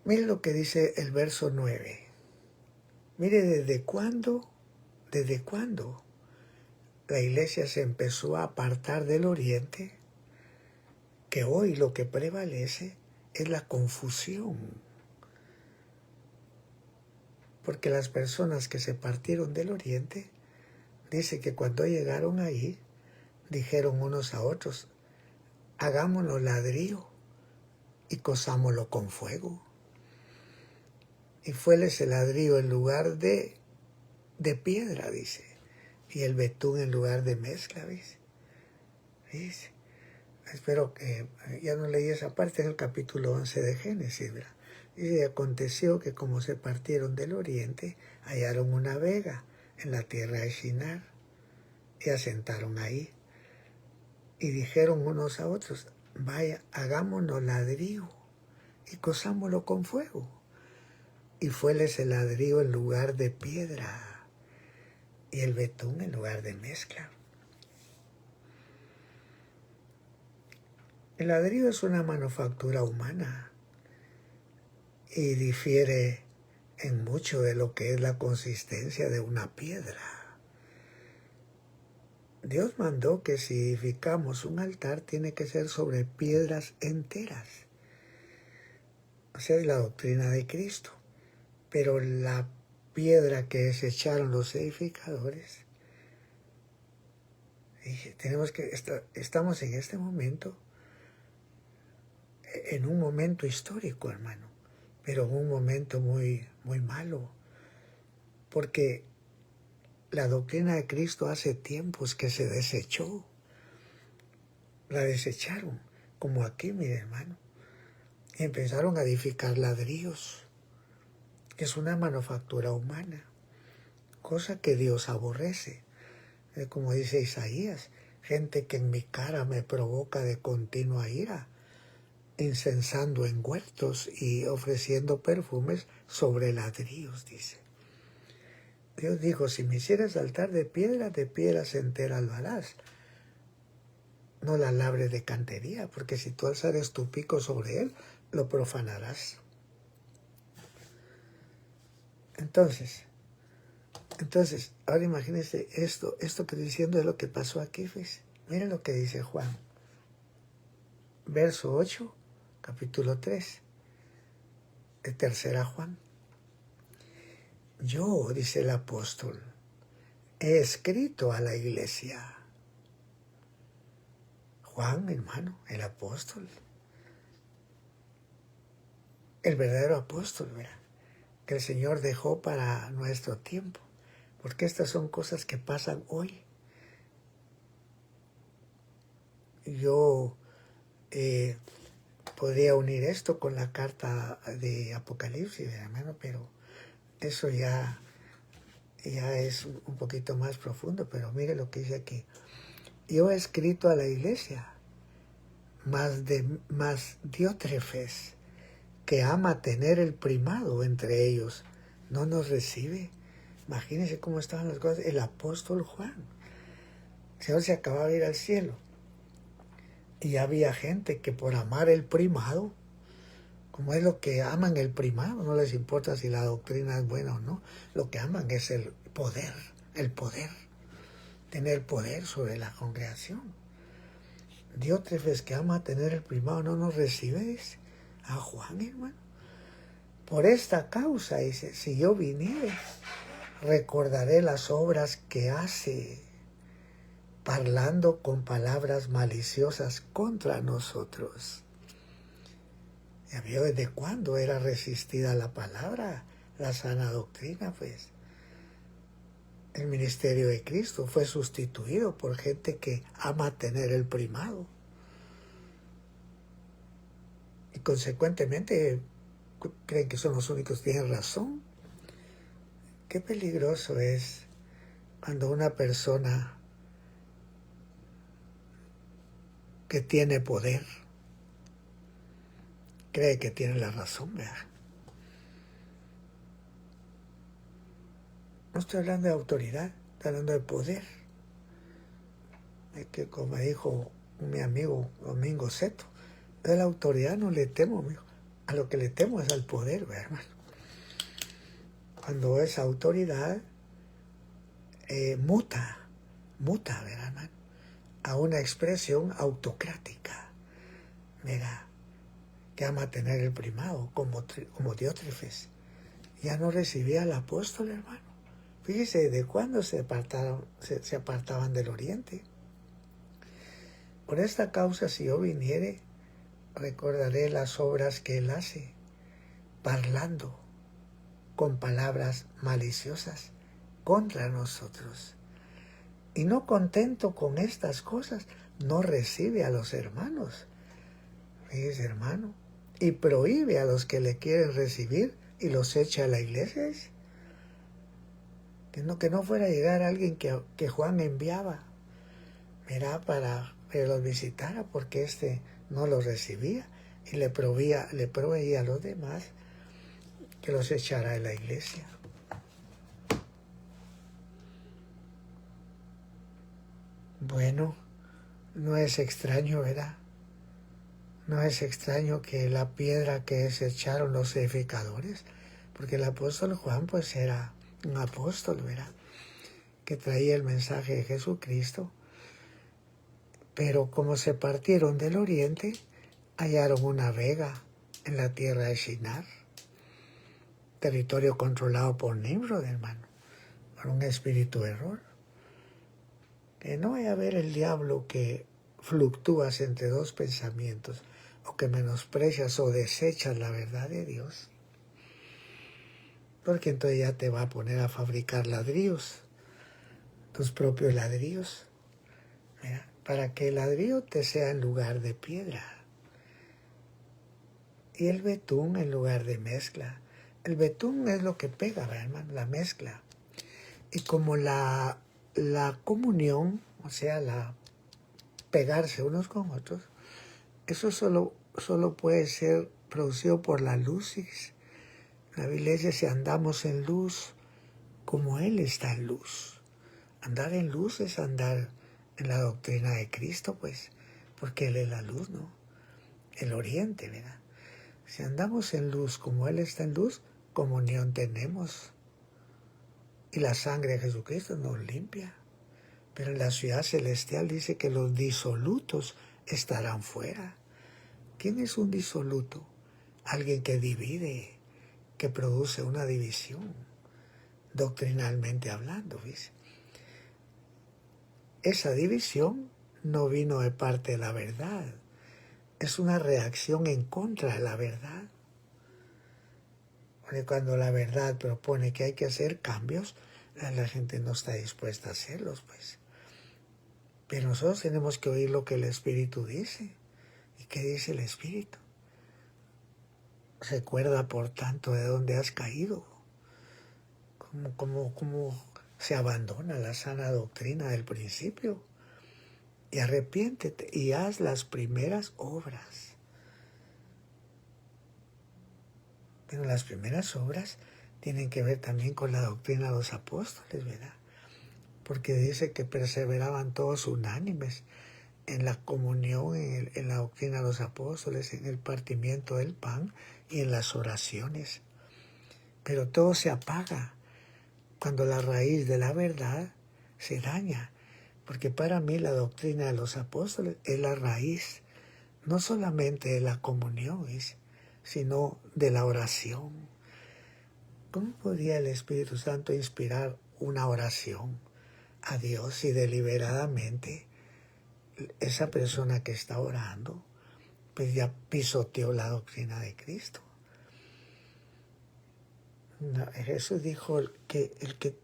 Mire lo que dice el verso 9. Mire desde cuándo la iglesia se empezó a apartar del oriente, que hoy lo que prevalece es la confusión. Porque las personas que se partieron del oriente, dice que cuando llegaron ahí, dijeron unos a otros, hagámonos ladrillo y cosámoslo con fuego. Y fuéles el ladrillo en lugar de piedra, dice, y el betún en lugar de mezcla, dice. Espero que ya no leí esa parte en el capítulo 11 de Génesis, ¿verdad? Y aconteció que como se partieron del oriente, hallaron una vega en la tierra de Shinar y asentaron ahí. Y dijeron unos a otros, vaya, hagámonos ladrillo y cosámoslo con fuego. Y fuéles el ladrillo en lugar de piedra y el betún en lugar de mezcla. El ladrillo es una manufactura humana y difiere en mucho de lo que es la consistencia de una piedra. Dios mandó que si edificamos un altar tiene que ser sobre piedras enteras. O sea, es la doctrina de Cristo. Pero la piedra que desecharon los edificadores, estamos en este momento, en un momento histórico, hermano, pero en un momento muy, muy malo, porque la doctrina de Cristo hace tiempos que se desechó, la desecharon, como aquí, mi hermano, y empezaron a edificar ladrillos, que es una manufactura humana, cosa que Dios aborrece. Como dice Isaías, gente que en mi cara me provoca de continua ira, incensando en huertos y ofreciendo perfumes sobre ladrillos, dice. Dios dijo, si me hicieras altar de piedras enteras lo harás. No la labres de cantería, porque si tú alzares tu pico sobre él, lo profanarás. Entonces, ahora imagínense esto que estoy diciendo es lo que pasó aquí, ¿ves? Miren lo que dice Juan, verso 8, capítulo 3, de tercera Juan. Yo, dice el apóstol, he escrito a la iglesia. Juan, hermano, el apóstol, el verdadero apóstol, ¿verdad? Que el Señor dejó para nuestro tiempo, porque estas son cosas que pasan hoy. Yo podría unir esto con la carta de Apocalipsis, hermano, pero eso ya es un poquito más profundo, pero mire lo que dice aquí. Yo he escrito a la iglesia, mas Diótrefes, que ama tener el primado entre ellos, no nos recibe. Imagínense cómo estaban las cosas. El apóstol Juan, el Señor se acababa de ir al cielo, y había gente que por amar el primado, como es lo que aman el primado, no les importa si la doctrina es buena o no, lo que aman es el poder, tener poder sobre la congregación. Diótrefes, que ama tener el primado, no nos recibe, dice a Juan, hermano. Por esta causa, dice, si yo viniere, recordaré las obras que hace, parlando con palabras maliciosas contra nosotros. ¿Ya vio desde cuándo era resistida la palabra, la sana doctrina? Pues el ministerio de Cristo fue sustituido por gente que ama tener el primado. Y consecuentemente creen que son los únicos que tienen razón. Qué peligroso es cuando una persona que tiene poder cree que tiene la razón, ¿verdad? No estoy hablando de autoridad, estoy hablando de poder. Es que como dijo mi amigo Domingo Seto, de la autoridad no le temo, mijo. A lo que le temo es al poder, ¿verdad, hermano? Cuando esa autoridad muta, ¿verdad, hermano? A una expresión autocrática, ¿verdad? Que ama tener el primado, como Diótrefes. Ya no recibía al apóstol, hermano. Fíjese de cuándo se apartaban del oriente. Por esta causa, si yo viniere, recordaré las obras que él hace, parlando con palabras maliciosas contra nosotros. Y no contento con estas cosas, no recibe a los hermanos. Fíjese, hermano. Y prohíbe a los que le quieren recibir y los echa a la iglesia. Que no fuera a llegar alguien que Juan enviaba, mira, para que los visitara, porque no los recibía y le proveía a los demás que los echara de la iglesia. Bueno, no es extraño, ¿verdad? No es extraño que la piedra que desecharon los edificadores, porque el apóstol Juan pues era un apóstol, ¿verdad? Que traía el mensaje de Jesucristo, pero como se partieron del oriente, hallaron una vega en la tierra de Shinar, territorio controlado por Nimrod, hermano, por un espíritu de error. Que no vaya a ver el diablo que fluctúas entre dos pensamientos, o que menosprecias o desechas la verdad de Dios, porque entonces ya te va a poner a fabricar ladrillos, tus propios ladrillos, ¿verdad? Para que el ladrillo te sea en lugar de piedra y el betún en lugar de mezcla. El betún es lo que pega, ¿verdad, hermano? La mezcla. Y como la comunión, o sea, la pegarse unos con otros, eso solo puede ser producido por la luz. La Biblia dice, si andamos en luz, como Él está en luz. Andar en luz es andar en la doctrina de Cristo, pues, porque Él es la luz, ¿no? El oriente, ¿verdad? Si andamos en luz como Él está en luz, comunión tenemos. Y la sangre de Jesucristo nos limpia. Pero en la ciudad celestial dice que los disolutos estarán fuera. ¿Quién es un disoluto? Alguien que divide, que produce una división, doctrinalmente hablando, ¿ves? Esa división no vino de parte de la verdad. Es una reacción en contra de la verdad. Porque cuando la verdad propone que hay que hacer cambios, la gente no está dispuesta a hacerlos, pues. Pero nosotros tenemos que oír lo que el Espíritu dice. ¿Y qué dice el Espíritu? Recuerda, por tanto, de dónde has caído. Cómo se abandona la sana doctrina del principio. Y arrepiéntete y haz las primeras obras. Pero las primeras obras tienen que ver también con la doctrina de los apóstoles, ¿verdad? Porque dice que perseveraban todos unánimes en la comunión, en la doctrina de los apóstoles, en el partimiento del pan y en las oraciones. Pero todo se apaga cuando la raíz de la verdad se daña. Porque para mí la doctrina de los apóstoles es la raíz, no solamente de la comunión, sino de la oración. ¿Cómo podría el Espíritu Santo inspirar una oración a Dios si deliberadamente esa persona que está orando pues ya pisoteó la doctrina de Cristo? No, Jesús dijo que el que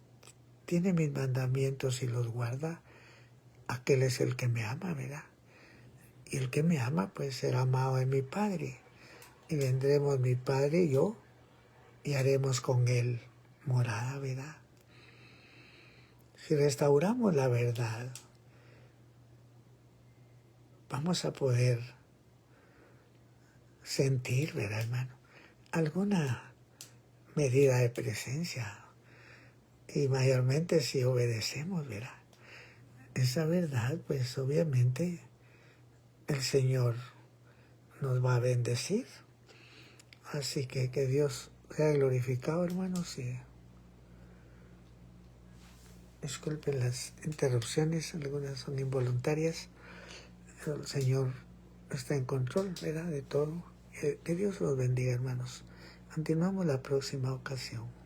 tiene mis mandamientos y los guarda, aquel es el que me ama, ¿verdad? Y el que me ama pues será amado de mi Padre. Y vendremos mi Padre y yo y haremos con él morada, ¿verdad? Si restauramos la verdad, vamos a poder sentir, ¿verdad, hermano? Alguna medida de presencia. Y mayormente si obedecemos, ¿verdad? esa verdad, pues obviamente el Señor nos va a bendecir. Así que Dios sea glorificado, hermanos. Y disculpen las interrupciones, algunas son involuntarias. El Señor está en control, ¿verdad?, de todo. Que Dios los bendiga, hermanos. Continuamos la próxima ocasión.